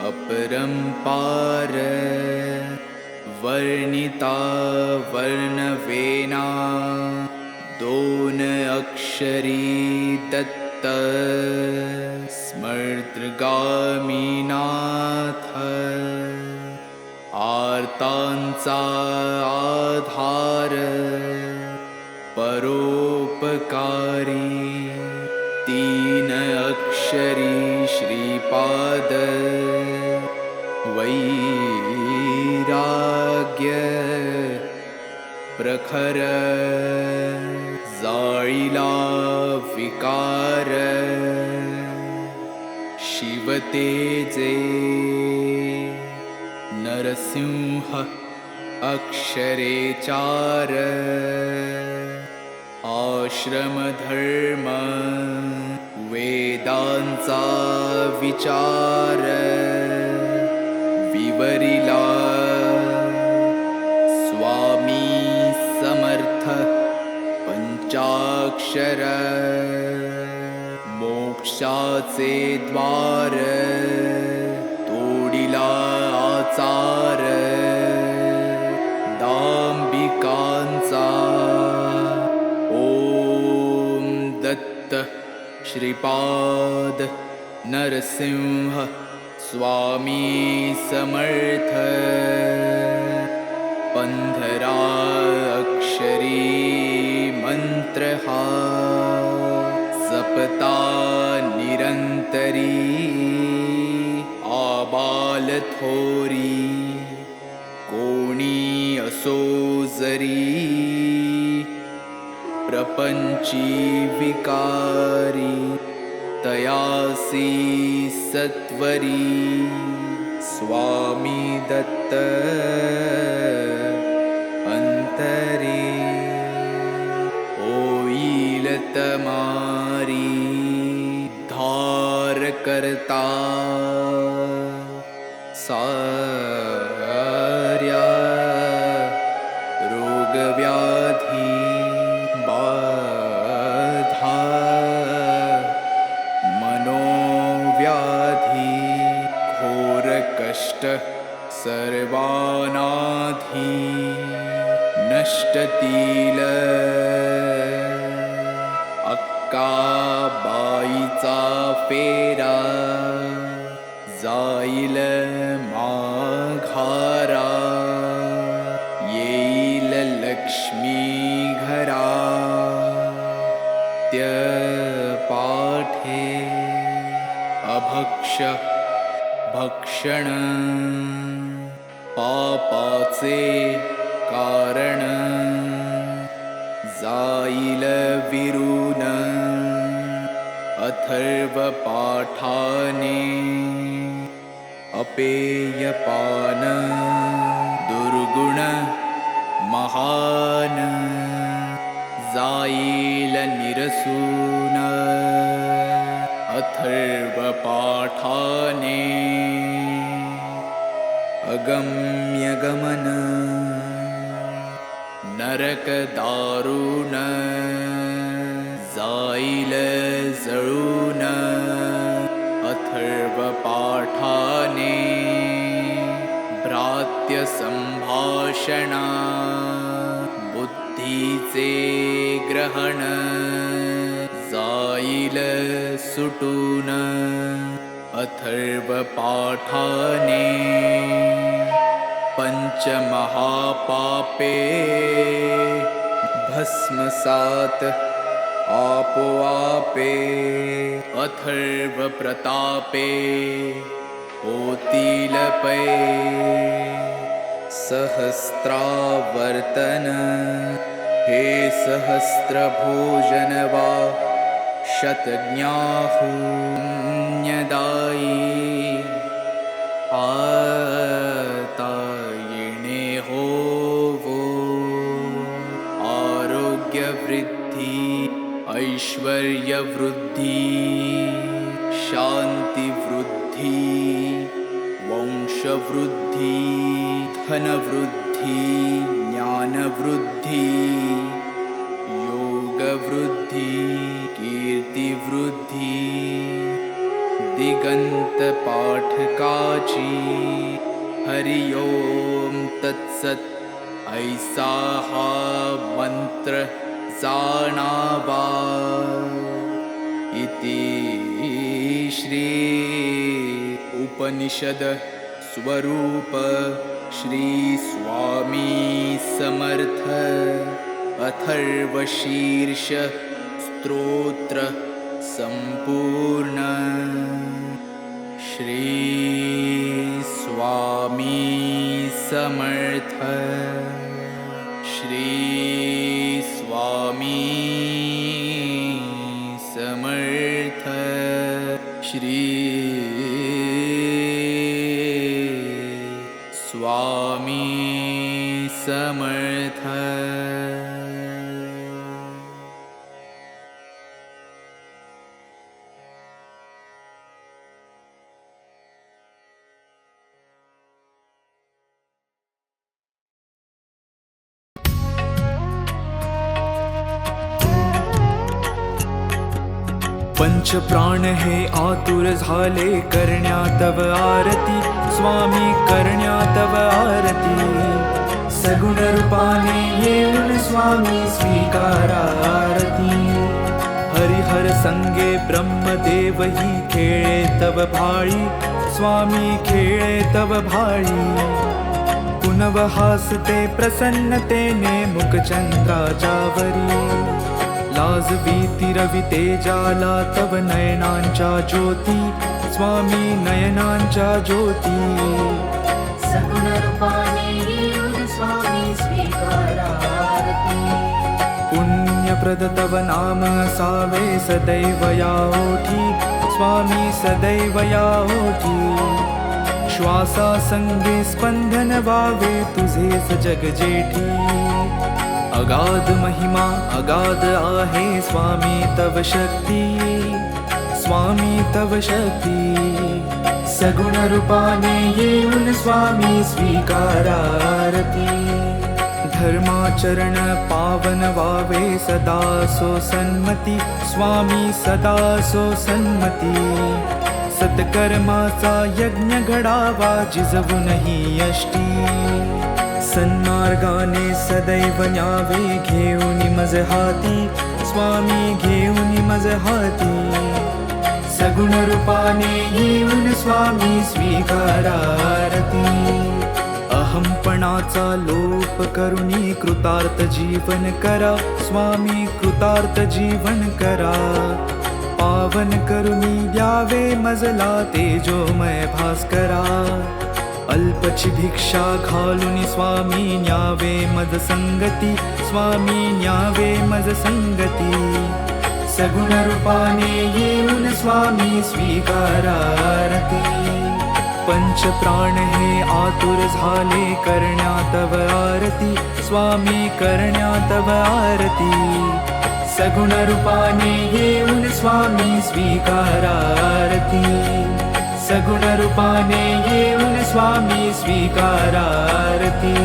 अपरंपार वर्णिता वर्णवेना दोन अक्षरी दत्त स्मर्तगामीनाथ आर्तांचा आधार परोपकारी तीन अक्षरी श्रीपाद वैराग्य प्रखर जाळीला विकार शिवतेजे नरसिंह अक्षरे चार आश्रमधर्म वेदांचा विचार विवरिला स्वामी समर्थ पंचाक्षर मोक्षाचे द्वार तोडिला आचार दांबिकांचा ओम दत्त श्रीपाद नरसिंह स्वामी समर्थ 15 अक्षरी मंत्र हा जपता निरंतरी आबाल थोरी कोणी असो जरी प्रपंची विकारी तयासी सत्वरी स्वामी दत्त अंतरी होईल तमारी धार करता सार्या रोग व्याधी बाधा मनोव्याधी घोर कष्ट सर्वानाधी नष्टतील अक्का बाईचा फेरा जाईल माघारा येईल लक्ष्मी घरा त्य पाठे अभक्ष भक्षण पापाचे कारण जाईल विरून अथ अथर्वपाठाने अपेयपान दुर्गुण महान जाईल निरसून अथर्वपाठाने अगम्य गमन नरक दारुण जाईल जळून अथर्वपाठाने भ्रात्य संभाषणा बुद्धीचे ग्रहण जाईल सुटून अथर्वपाठाने पंचमहापापे भस्मसात आपोआपे अथर्वप्रतापे होतील पै सहस्रावर्तन हे सहस्रभोजन वा शतज्ञाहुन्यदायी आतायिणे होवो आरोग्यवृद्धी ऐश्वर्यवृद्धी शान्तिवृद्धी वंशवृद्धी धनवृद्धी ज्ञानवृद्धी योगवृद्धी कीर्तिवृद्धी दिगंतपाठकाची हरि ओम तत्सत ऐसा हा मंत्र जाणावा इति श्री उपनिषद स्वरूप श्री स्वामी समर्थ अथर्वशीर्ष स्तोत्र संपूर्ण श्री स्वामी समर्थ श्री स्वामी समर्थ श्री स्वामी समर्थ पंच प्राण हे आतुर झाले करण्या तव आरती स्वामी करण्या तव आरती सगुण रूपाने येऊन स्वामी स्वीकारा आरती हरिहर संगे ब्रह्मदेव ही खेळे तव भाळी स्वामी खेळे तव भाळी पुनव हासते प्रसन्नतेने मुखचंद्राच्यावरी लाज भीती रविते जाला तव नयनांच्या ज्योती स्वामी नयनांच्या ज्योती सगुण रूपाने येऊन स्वामी स्वीकारा आरती पुण्यप्रद तव नाम असावे सदैव या ओठी स्वामी सदैव या ओठी श्वासा संगे स्पंदन व्हावे तुझेच जग जेठी अगाध महिमा अगाध आहे स्वामी तव शक्ती स्वामी तव शक्ती सगुण रूपाने येऊन स्वामी स्वीकारा आरती धर्माचरण पावन व्हावे सदा सो सन्मती स्वामी सदा सो सन्मती सत्कर्माचा यज्ञ घडावा जिजवूनही यष्टी सन्मार्गाने सदैव न्यावे घेऊन मज हाती स्वामी घेऊन मज हाती सगुण रूपाने येऊन स्वामी स्वीकारा आरती अहंपणाचा लोप करुणी कृतार्थ जीवन करा स्वामी कृतार्थ जीवन करा पावन करुणी द्यावे मजला तेजोमय भास्करा अल्पची भिक्षा घालून स्वामी न्यावे मज संगती स्वामी न्यावे मज संगती सगुण रूपाने येऊन स्वामी स्वीकारा आरती. पंच प्राण हे आतुर झाले करण्या तव आरती, स्वामी करण्या तव आरती. सगुण रूपाने येऊन स्वामी स्वीकारा आरती, सगुण रूपाने येऊन स्वामी स्वीकारा आरती.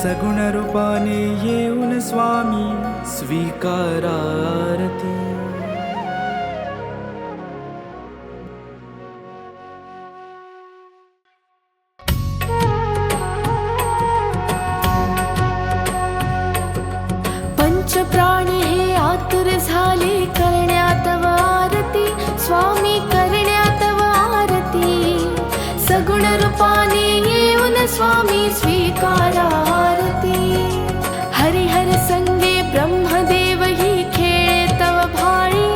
सगुण रूपाने येऊन स्वामी स्वीकारा आरती. पंचप्राणी हे आतुर झाले करण्यात तव आरती, स्वामी करण्यात तव आरती. सगुण रूपाने येऊन स्वामी स्वीकारा आरती. हरिहर संगे ब्रह्मदेव ही खेळे तव भाळी,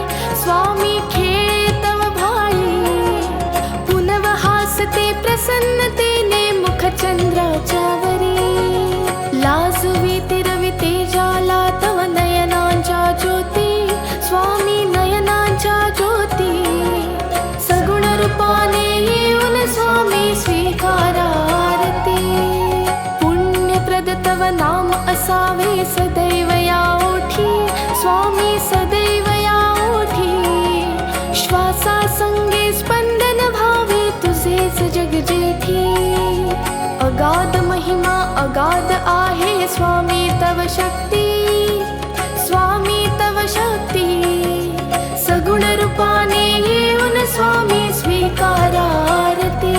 स्वामी खेळे तव भाळी. पुनव हासते प्रसन्नतेने मुख चंद्राच्या वरी, लाजवी रवी तेजाला तव नयनांच्या ज्योती, स्वामी नयनांच्या ज्योती. सगुण रूपाने येऊन स्वामी स्वीकारा आरती. पुण्यप्रद तव नाम असावे सदैव या ओठी, स्वामी सदैव या ओठी. श्वासा संगे स्पंदन भावे तुझेच जग जेठी. अगाध महिमा अगाध आहे स्वामी तव शक्ती, स्वामी तव शक्ती. सगुण रूपाने येऊन स्वामी स्वीकारा आरती.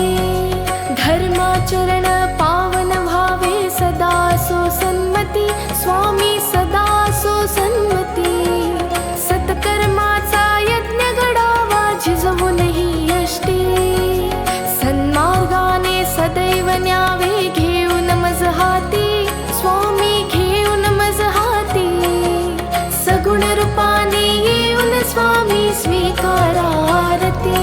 धर्माचरण पावन भावे सदा सो सन्मती, स्वामी सदा सो सन्मती. सत्कर्माचा यज्ञ घडावा झिजवूनही यष्टी. सन्मार्गाने सदैव न्यावे घेऊन मज हाती, स्वामी घेऊन मज हाती. सगुण रूपाने येऊन स्वामी स्वीकारा आरती.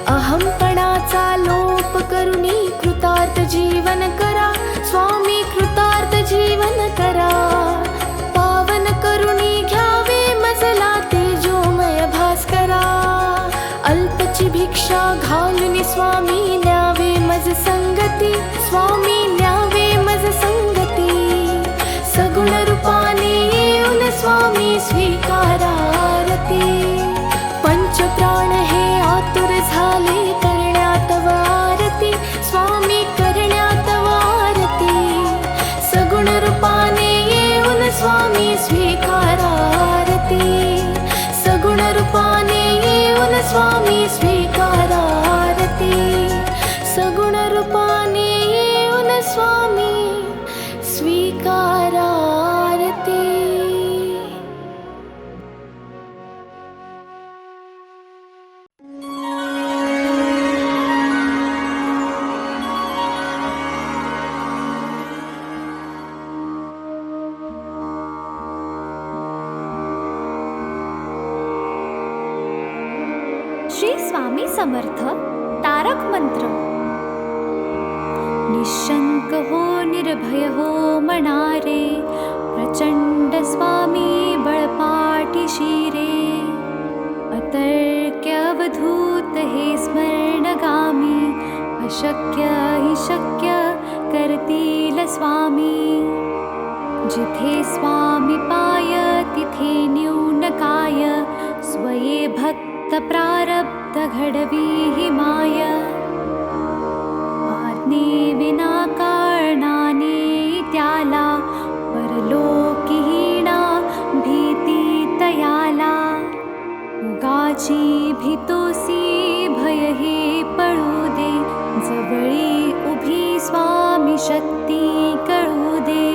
अहंपणाचा लोप करुणी कृतार्थ जीवन करा, स्वामी कृतार्थ जीवन करा. पावन करुणी घ्यावे मजला तेजोमय भास्करा. अल्पची भिक्षा घालून स्वामी न्यावे मज संगती, स्वामी न्यावे मज संगती. सगुण रूपाने येऊन स्वामी स्वीकारा आरती. पंचप्राण हे आतुर झाले करण्यात तव आरती, स्वामी करण्यात तव आरती. सगुण रूपाने येऊन स्वामी स्वीकारा आरती, सगुण रूपाने येऊन स्वामी स्वीकारा आरती. सगुण रूपाने येऊन स्वामी स्वीकारा आरती. श्री स्वामी समर्थ तारक मंत्र. निशंक हो निर्भय हो मनारे, प्रचंड स्वामी बळपाटी शिरे. अतर्क्य अवधूत हे स्मरणगामी, अशक्य हि शक्य करतील स्वामी. जिथे स्वामी पाय तिथे न्यून काय, स्वये भक्त प्रारब्ध घडवी हि माय. आज्ञे विना कारणाने त्याला, परलोकीहीणा भीती तयाला. उगाची भीतोसी भय हे पळू दे, जवळी उभी स्वामी शक्ती कळू दे.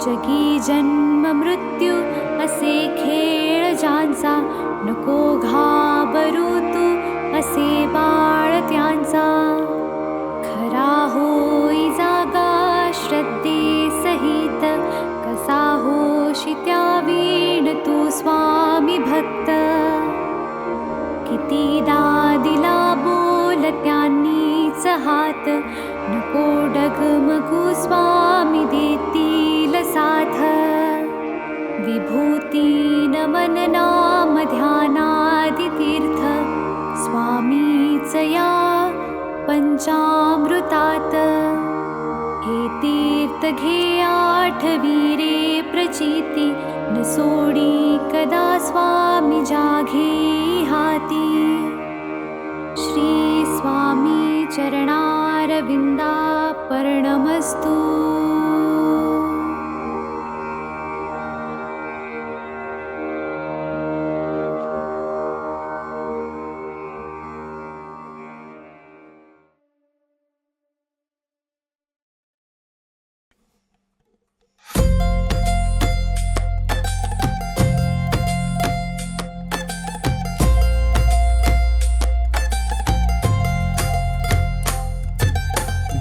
जगी जन्म मृत्यू असे खेळ ज्यांचा, नको घाबरू तू असे बाळ त्यांचा. खरा होई जागा श्रद्धे सहित, कसा होशी त्या वीण तू स्वामी भक्त. कितीदा दिला बोल त्यांनीच हात, नको डगमगू स्वामी देतील साथ. विभूती नमन नाम ध्यानादितीर्थ स्वामीच या पंचामृतात हे तीर्थ घे आठवीरे प्रचिती न सोडी कदा स्वामी जाघे हाती श्री स्वामी चरणारविंदा पर्णमस्तु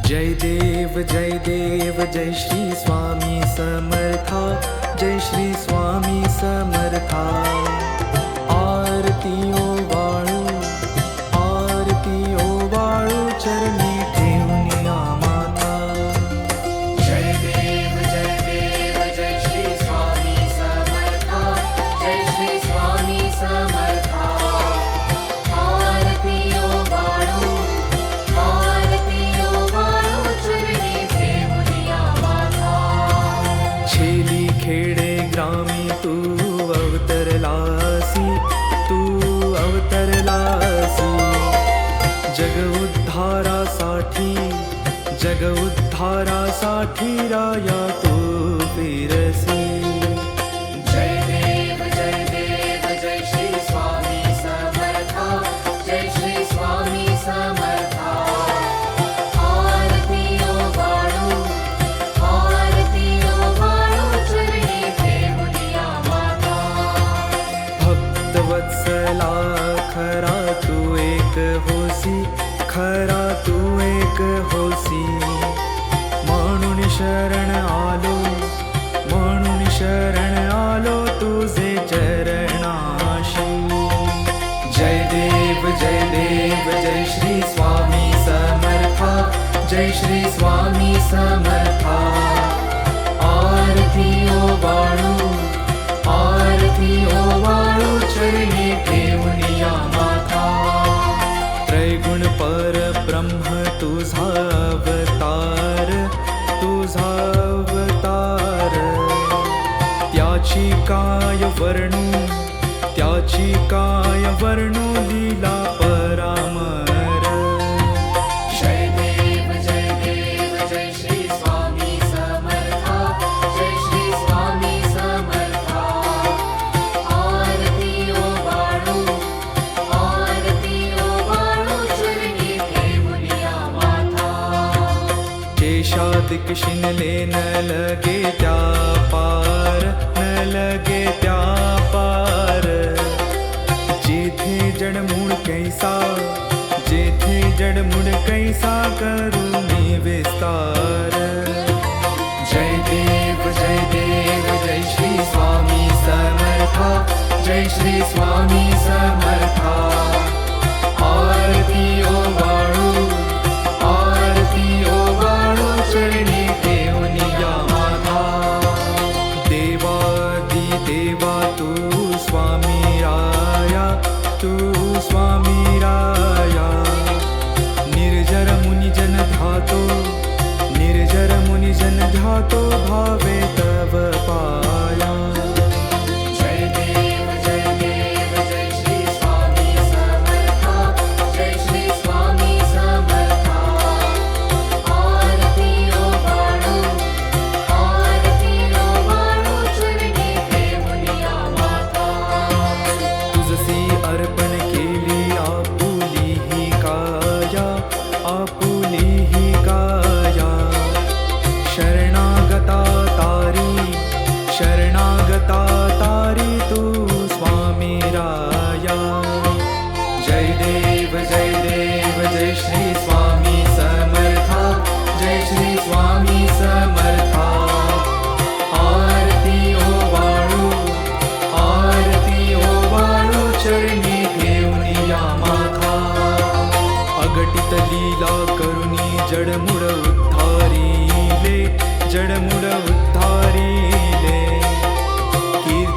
जय देव जय श्री स्वामी समर्था जय श्री स्वामी समर्था आरती ओ वाळू चरणी ठेवूनिया माता जय देव जय श्री स्वामी समर्था जय श्री स्वामी समर्था आरती ओ वाळू चरणी ठेवूनिया माता छेली खेडे ग्रामी तू अवतरलासी जग उद्धारासाठी राया तू फिरसी जय देव जय श्री स्वामी समर्था जय श्री स्वामी समर्था आरती ओ वाळू चरणी ठेवूनिया माता भक्तवत्सला खरा तू एक होसी म्हणून शरण आलो तुझे चरणाशी जय देव जय श्री स्वामी समर्था जय श्री स्वामी समर्था आरती ओ वाळू चरणी ठेवूनिया माता त्रैगुण परब्रह्म तुझा अवतार त्याची काय वर्णू लीला परामर जय देव जय श्री स्वामी समर्था जय श्री स्वामी समर्था आरती ओ वाळू चरणी ठेवूनिया माता केशादिक शिनले न लगे त्या पार जेथे जडमूळ कैसा करुणी विस्तार जय देव जय श्री स्वामी समर्था जय श्री स्वामी समर्था आरती ओ वाळू चरणी ठेवूनिया माता देवा तू स्वामी राया निर्जर मुनिजन ध्यातो भावे तव पाया जय देव जय श्री स्वामी समर्था जय श्री स्वामी समर्था आरती ओ वाळू चरणी ठेवूनिया माता तुझसी अर्पण केली आपुली ही काया शरणागता तारी तू स्वामी राया जय देव जय श्री स्वामी समर्था जय श्री स्वामी समर्था आरती ओ वाळू चरणी ठेवूनिया माता अगटित लीला करुणी जडमुड उद्धारिले कीर्ती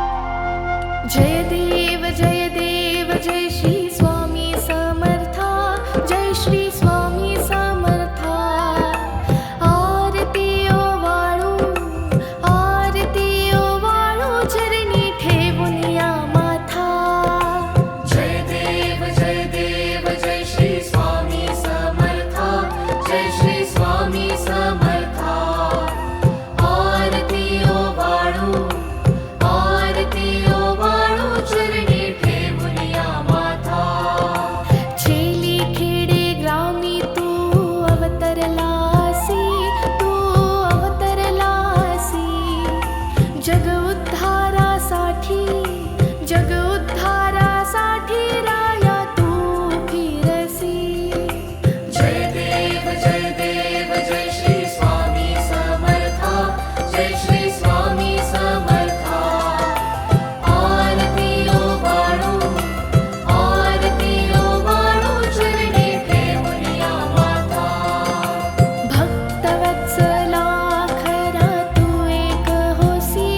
जय देव जय श्री स्वामी समर्था, जय श्री स्वामी समर्था. आरती ओवाळू चरणी ठेवून या माथा. जय देव जय श्री स्वामी समर्था, जय श्री स्वामी समर्था. आरती ओवाळू चरणी ठेवून या माथा. छेली खेडे ग्रामी तू अवतरलासी, जग उद्धारासाठी राया तू फिरसी. जय देव जय श्री स्वामी समर्था, जय श्री स्वामी समर्था. आरती ओवाळू चरणी ठेवून या माथा. भक्तवत्सला खरा तू एक होसी,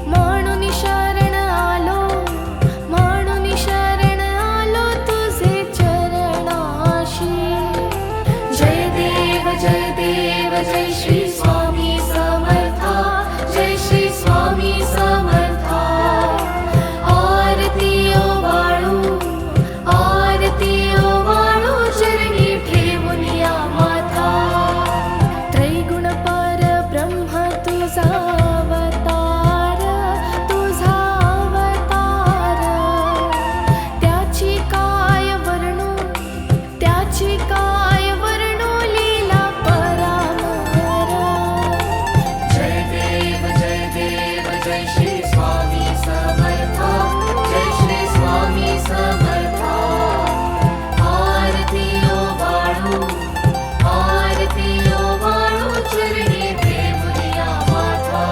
म्हणून शरण आलो तुझे चरणाशी. जय देव जय श्री स्वामी समर्था, जय श्री स्वामी समर्था. आरती ओवाळू चरणी ठेवून या माथा. त्रैगुण परब्रह्म तुझा अवतार, त्याची काय वर्णू लीला परामर. जय देव जय श्री स्वामी समर्था, जय श्री स्वामी समर्था. आरती ओवाळू चरणी ठेवून या माथा.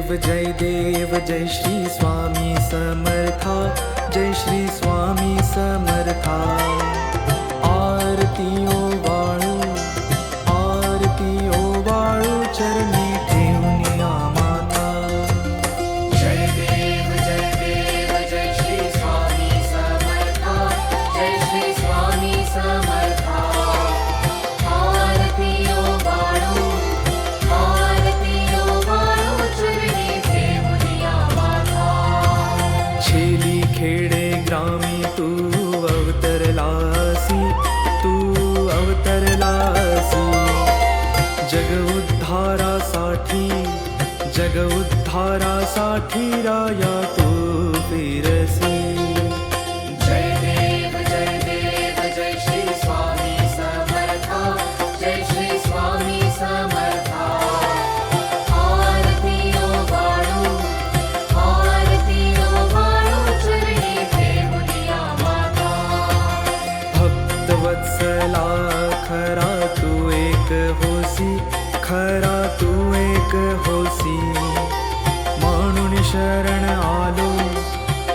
देव जय श्री स्वामी समर्था, जय श्री स्वामी समर्था. आरती ओवाळू, आरती ओवाळू, चरणी ठेवून या माता. जय देव जय श्री स्वामी समर्था, जय श्री स्वामी समर्था. आरती ओवाळू, आरती ओवाळू, चरणी ठेवून या माता. छेली खेडे ग्रामी तू अवतरलासी, तू अवतरलासी. जग उद्धारासाठी, जग उद्धारासाठी राया तू फिरसी. जय देव जय श्री स्वामी समर्था, जय श्री स्वामी समर्था. आरती ओवाळू, आरती ओवाळू, चरणी ठेवून या माता. भक्तवत्सला खरा तू एक होसी, खरा तू एक होसी. म्हणून शरण आलो,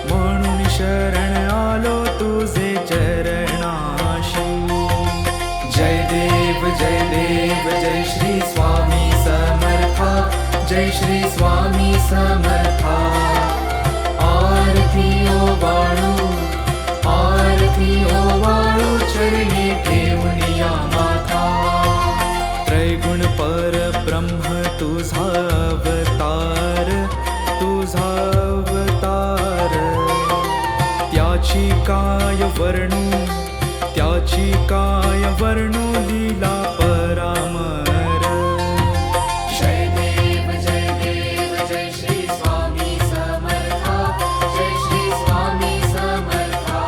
म्हणून शरण आलो तुझे चरणाशी. जय देव जय श्री स्वामी समर्था, जय श्री स्वामी समर्था. आरती ओवाळू, आरती ओवाळू, चरणी ठेवून या माता. त्रैगुण परब्रह्म तुझा अवतार, तुझा अवतार. त्याची काय वर्णू, त्याची काय वर्णू, लीला परामर. जय देव जय श्री स्वामी समर्था, जय श्री स्वामी समर्था.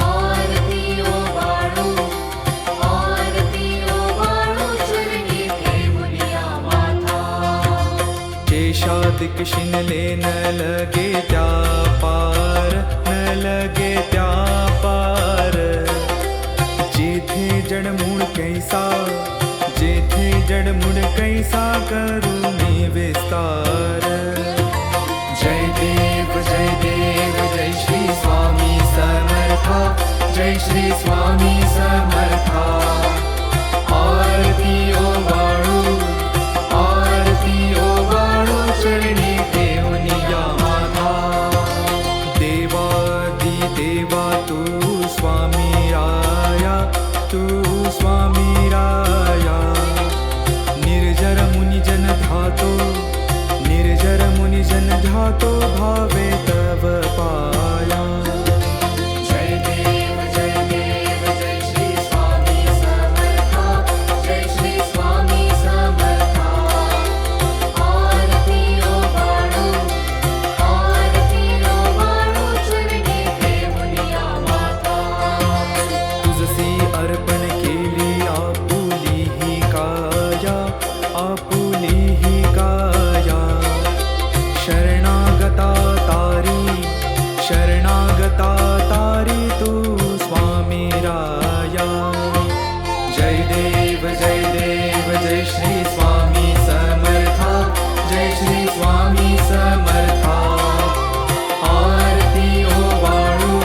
आरती ओवाळू, आरती ओवाळू, चरणी ठेवून या माता. केशादिक शिनले न लगे त्या पार, न लगे त्या पार. जेथे जडमूळ कैसा, जेथे जडमूळ कैसा, करू मी विस्तार. जय देव जय श्री स्वामी समर्था, जय श्री स्वामी समर्था. आरती ओवाळू, आरती ओवाळू, चरणी ठेवून या माता. देवादी देवा तू स्वामी राया, तू स्वामी राया. निर्जर मुनिजन ध्यातो, निर्जर मुनिजन ध्यातो, भावे तव पाया. जय देव जय श्री स्वामी समर्था, जय श्री स्वामी समर्था. आरती ओवाळू, आरती ओवाळू, चरणी ठेवून या माता. तुझसी अर्पण केली आपुली ही काया, आपुली ही काया. शरणागता तारी, शरणागता तारी, तू स्वामी राया. जय देव जय श्री स्वामी समर्था, जय श्री स्वामी समर्था. आरती ओवाळू,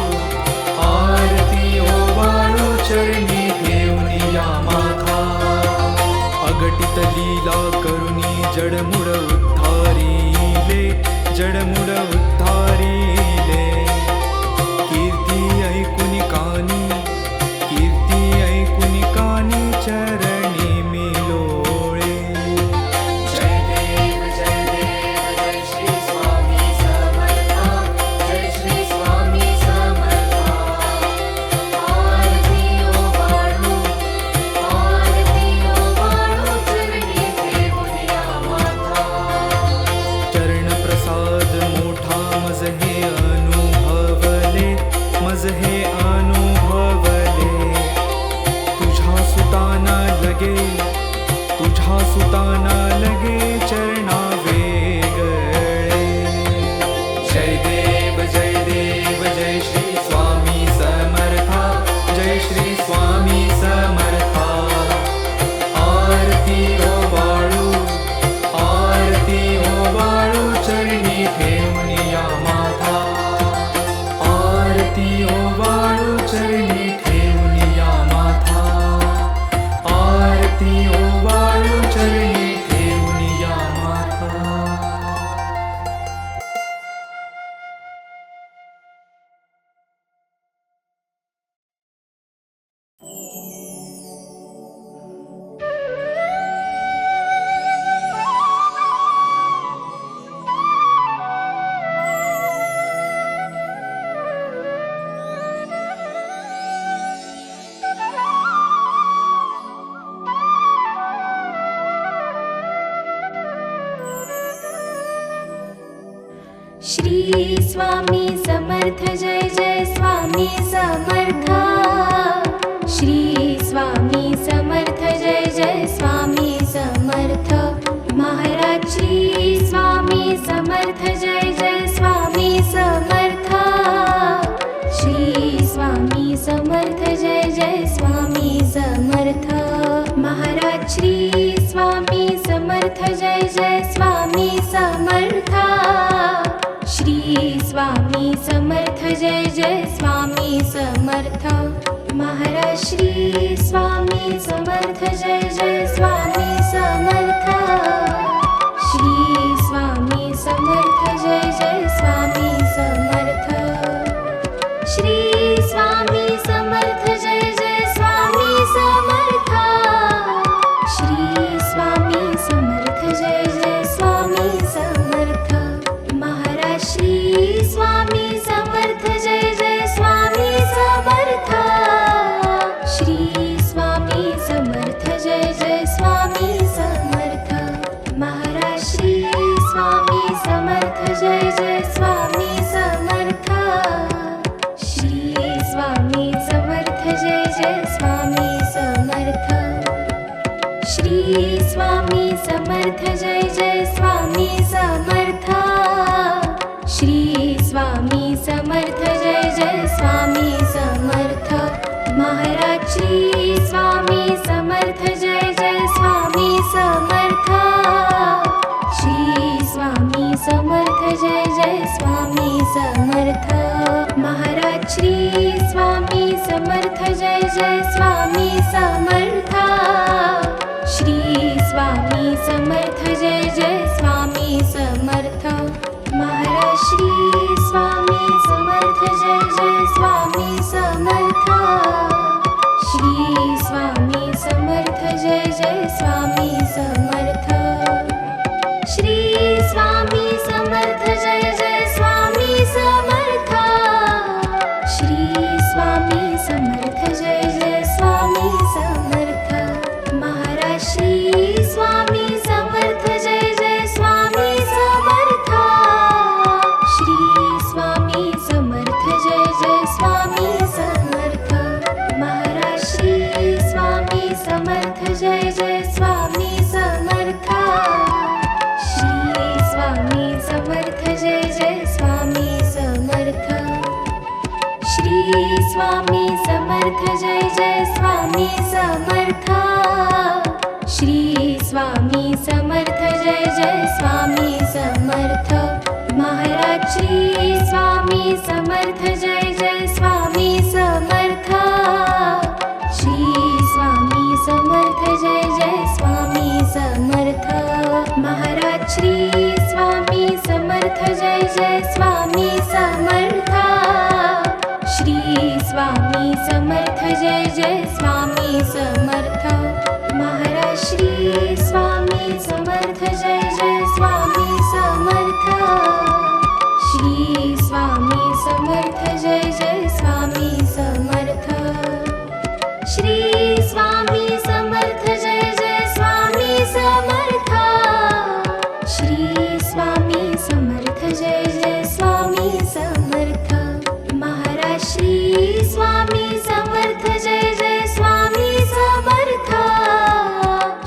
आरती ओवाळू, चरणी ठेवून या माता. अगटित लीला करुणी जडमुड उद्धारिले, जडमुड उद्धारिले. कीर्ती ऐकुनी कानी, कीर्ती ऐकुनी कानी, चरणी मी लोळे. जय देव जय श्री स्वामी समर्था, जय श्री स्वामी समर्था. आरती ओवाळू, आरती ओवाळू, चरणी ठेवून या माता. चरण प्रसाद मोठा मज हे अनुभवले, मज हे अनुभवले. तुझ्या सुताना लगे, तुझ्या सुताना लगे, चरणा वेगळे. जय देव जय श्री स्वामी समर्था, जय श्री स्वामी समर्था. आरती ओवाळू, आरती ओवाळू, श्री स्वामी समर्थ जय जय स्वामी समर्थ श्री स्वामी समर्थ जय जय स्वामी समर्थ महाराज श्री स्वामी समर्थ जय जय स्वामी समर्थ श्री स्वामी समर्थ जय जय स्वामी समर्थ महाराज श्री स्वामी समर्थ जय जय स्वामी समर्थ श्री स्वामी समर्थ जय जय स्वामी समर्थ महाराज श्री स्वामी समर्थ जय जय स्वामी समर्थ श्री स्वामी समर्थ जय जय स्वामी समर्थ श्री स्वामी समर्थ जय जय स्वामी समर्थ श्री स्वामी समर्थ जय जय स्वामी समर्थ महाराज श्री स्वामी समर्थ जय जय स्वामी समर्थ श्री स्वामी समर्थ जय जय स्वामी समर्थ महाराज श्री स्वामी समर्थ जय जय स्वामी समर्थ श्री स्वामी समर्थ जय जय स्वामी समर्थ श्री स्वामी समर्थ जय जय स्वामी समर्थ श्री स्वामी समर्थ जय जय स्वामी समर्थ महाराज श्री स्वामी समर्थ जय जय स्वामी समर्थ श्री स्वामी समर्थ जय जय स्वामी समर्थ महाराज श्री स्वामी समर्थ जय जय स्वामी समर्थ श्री स्वामी समर्थ जय जय स्वामी समर्थ महाराज श्री स्वामी समर्थ जय जय स्वामी समर्थ श्री स्वामी समर्थ जय जय स्वामी समर्थ श्री स्वामी समर्थ जय जय स्वामी समर्थ श्री स्वामी समर्थ जय जय स्वामी समर्थ महाराज श्री स्वामी समर्थ जय जय स्वामी समर्थ श्री स्वामी समर्थ जय जय स्वामी समर्थ महाराज श्री स्वामी समर्थ जय जय स्वामी समर्थ श्री स्वामी समर्थ जय जय स्वामी समर्थ श्री स्वामी समर्थ जय जय स्वामी समर्थ श्री स्वामी समर्थ जय जय स्वामी समर्थ महाराज श्री स्वामी समर्थ जय जय स्वामी समर्थ श्री स्वामी समर्थ जय जय स्वामी समर्थ महाराज श्री स्वामी समर्थ जय जय स्वामी समर्थ श्री स्वामी समर्थ जय जय स्वामी समर्थ महाराज श्री स्वामी समर्थ जय जय स्वामी समर्थ श्री स्वामी समर्थ जय जय स्वामी समर्थ श्री स्वामी समर्थ जय जय स्वामी समर्थ श्री स्वामी समर्थ जय जय स्वामी समर्थ महाराज श्री स्वामी समर्थ जय जय स्वामी समर्थ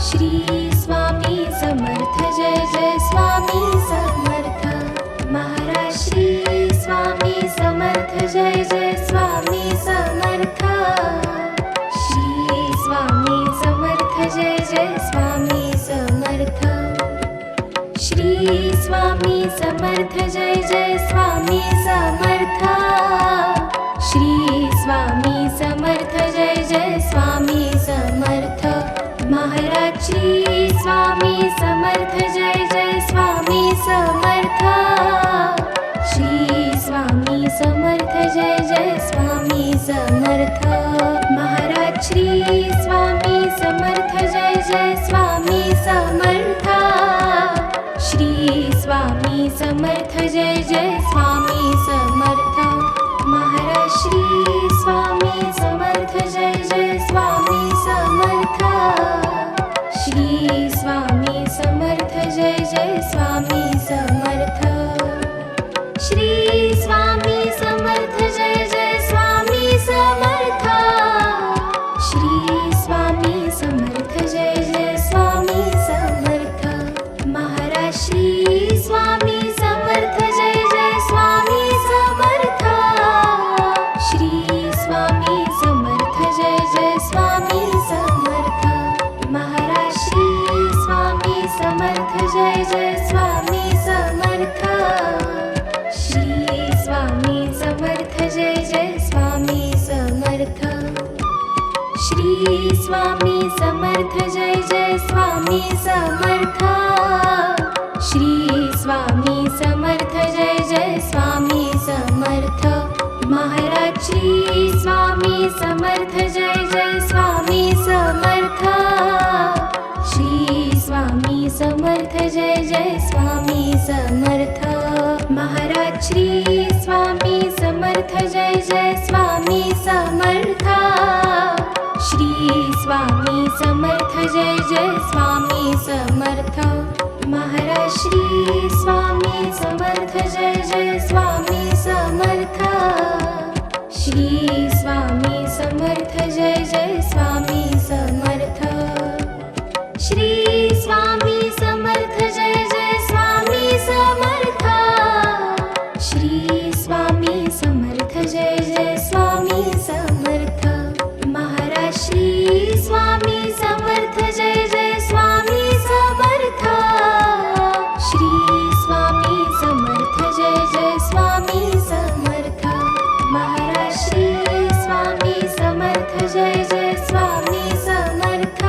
श्री स्वामी समर्थ जय जय स्वामी समर्थ महाराज श्री स्वामी समर्थ जय जय स्वामी समर्थ श्री स्वामी समर्थ जय जय स्वामी समर्थ श्री स्वामी समर्थ जय जय स्वामी समर्थ श्री स्वामी समर्थ जय जय स्वामी समर्थ महाराज श्री स्वामी समर्थ जय जय स्वामी समर्थ श्री स्वामी समर्थ जय जय स्वामी समर्थ महाराज श्री श्री स्वामी समर्थ जय जय स्वामी समर्थ श्री स्वामी समर्थ जय जय स्वामी समर्थ महाराज श्री स्वामी समर्थ जय जय स्वामी समर्थ श्री स्वामी समर्थ जय जय स्वामी समर्थ महाराज श्री स्वामी समर्थ जय जय स्वामी समर्थ श्री स्वामी समर्थ जय जय स्वामी समर्थ महाराज श्री स्वामी समर्थ जय जय स्वामी समर्थ श्री स्वामी समर्थ जय जय स्वामी समर्थ श्री स्वामी समर्थ जय जय स्वामी समर्थ श्री स्वामी समर्थ जय जय स्वामी समर्थ महाराज श्री स्वामी समर्थ जय जय स्वामी समर्थ श्री स्वामी समर्थ जय जय स्वामी समर्थ महाराज श्री स्वामी समर्थ जय जय स्वामी समर्थ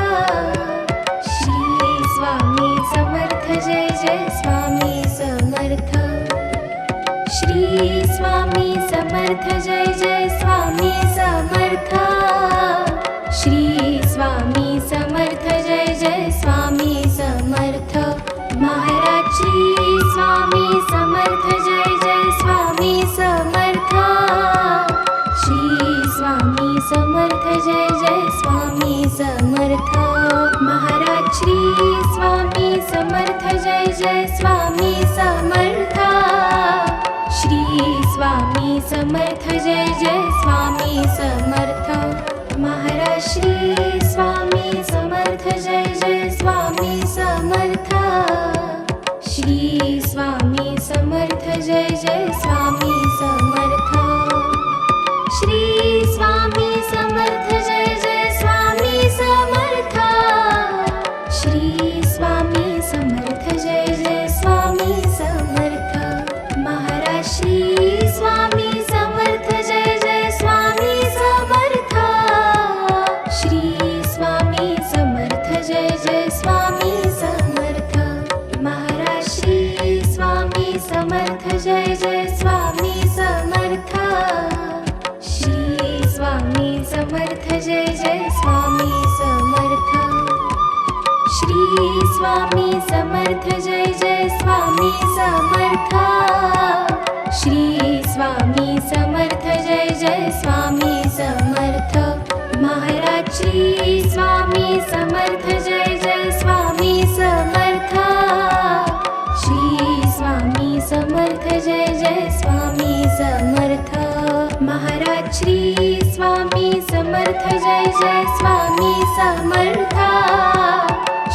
श्री स्वामी समर्थ जय जय स्वामी समर्थ श्री स्वामी समर्थ जय जय स्वामी समर्थ श्री स्वामी समर्थ जय जय स्वामी समर्थ महाराज श्री स्वामी समर्थ जय जय स्वामी समर्थ श्री स्वामी समर्थ जय जय स्वामी समर्थ महाराज श्री स्वामी समर्थ जय जय स्वामी समर्थ श्री स्वामी समर्थ जय जय स्वामी समर्थ महाराज श्री स्वामी समर्थ जय जय स्वामी समर्थ श्री स्वामी समर्थ जय जय स्वामी समर्थ श्री स्वामी समर्थ जय जय स्वामी समर्थ श्री स्वामी समर्थ जय जय स्वामी समर्थ महाराज श्री स्वामी समर्थ जय जय स्वामी समर्थ श्री स्वामी समर्थ जय जय स्वामी समर्थ महाराज श्री स्वामी समर्थ जय जय स्वामी समर्थ श्री स्वामी समर्थ जय जय स्वामी समर्थ श्री स्वामी समर्थ जय जय स्वामी समर्थ श्री स्वामी समर्थ जय जय स्वामी समर्थ महाराज श्री स्वामी समर्थ जय जय स्वामी समर्थ श्री स्वामी समर्थ जय जय स्वामी समर्थ महाराज श्री स्वामी समर्थ जय जय स्वामी समर्थ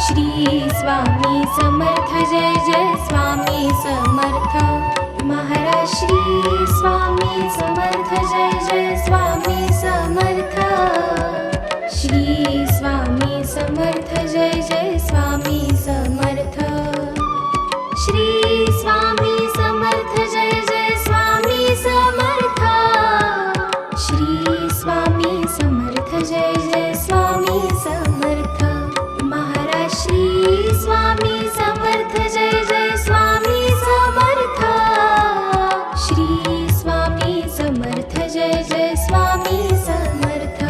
श्री स्वामी समर्थ जय जय स्वामी समर्थ महाराज श्री स्वामी समर्थ जय जय स्वामी समर्थ श्री स्वामी समर्थ जय जय स्वामी समर्थ श्री स्वामी समर्थ जय जय स्वामी समर्थ श्री स्वामी समर्थ जय जय स्वामी समर्थ महाराज श्री स्वामी समर्थ जय जय स्वामी समर्थ श्री स्वामी समर्थ जय जय स्वामी समर्थ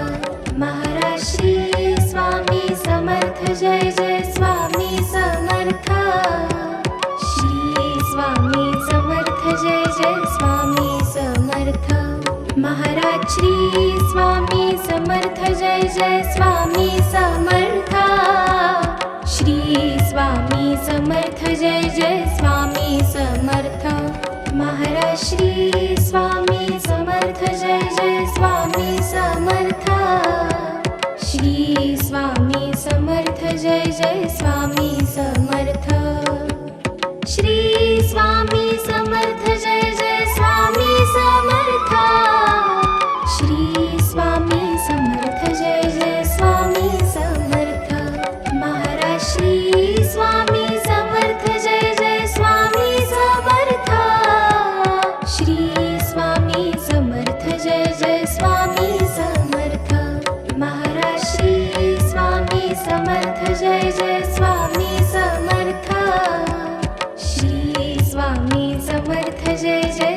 महाराज श्री स्वामी समर्थ जय जय स्वामी समर्थ श्री स्वामी समर्थ जय जय स्वामी समर्थ महाराज श्री स्वामी समर्थ जय जय स्वामी समर्थ श्री स्वामी समर्थ जय जय स्वामी समर्थ महाराज श्री स्वामी समर्थ जय जय स्वामी समर्थ श्री स्वामी समर्थ जय जय स्वामी समर्थ श्री स्वामी समर्थ जय जय स्वामी समर्थ श्री स्वामी समर्थ जय जय स्वामी समर्थ महाराज श्री स्वामी समर्थ जय जय स्वामी समर्थ श्री स्वामी समर्थ जय जय स्वामी समर्थ महाराज समर्थ जय जय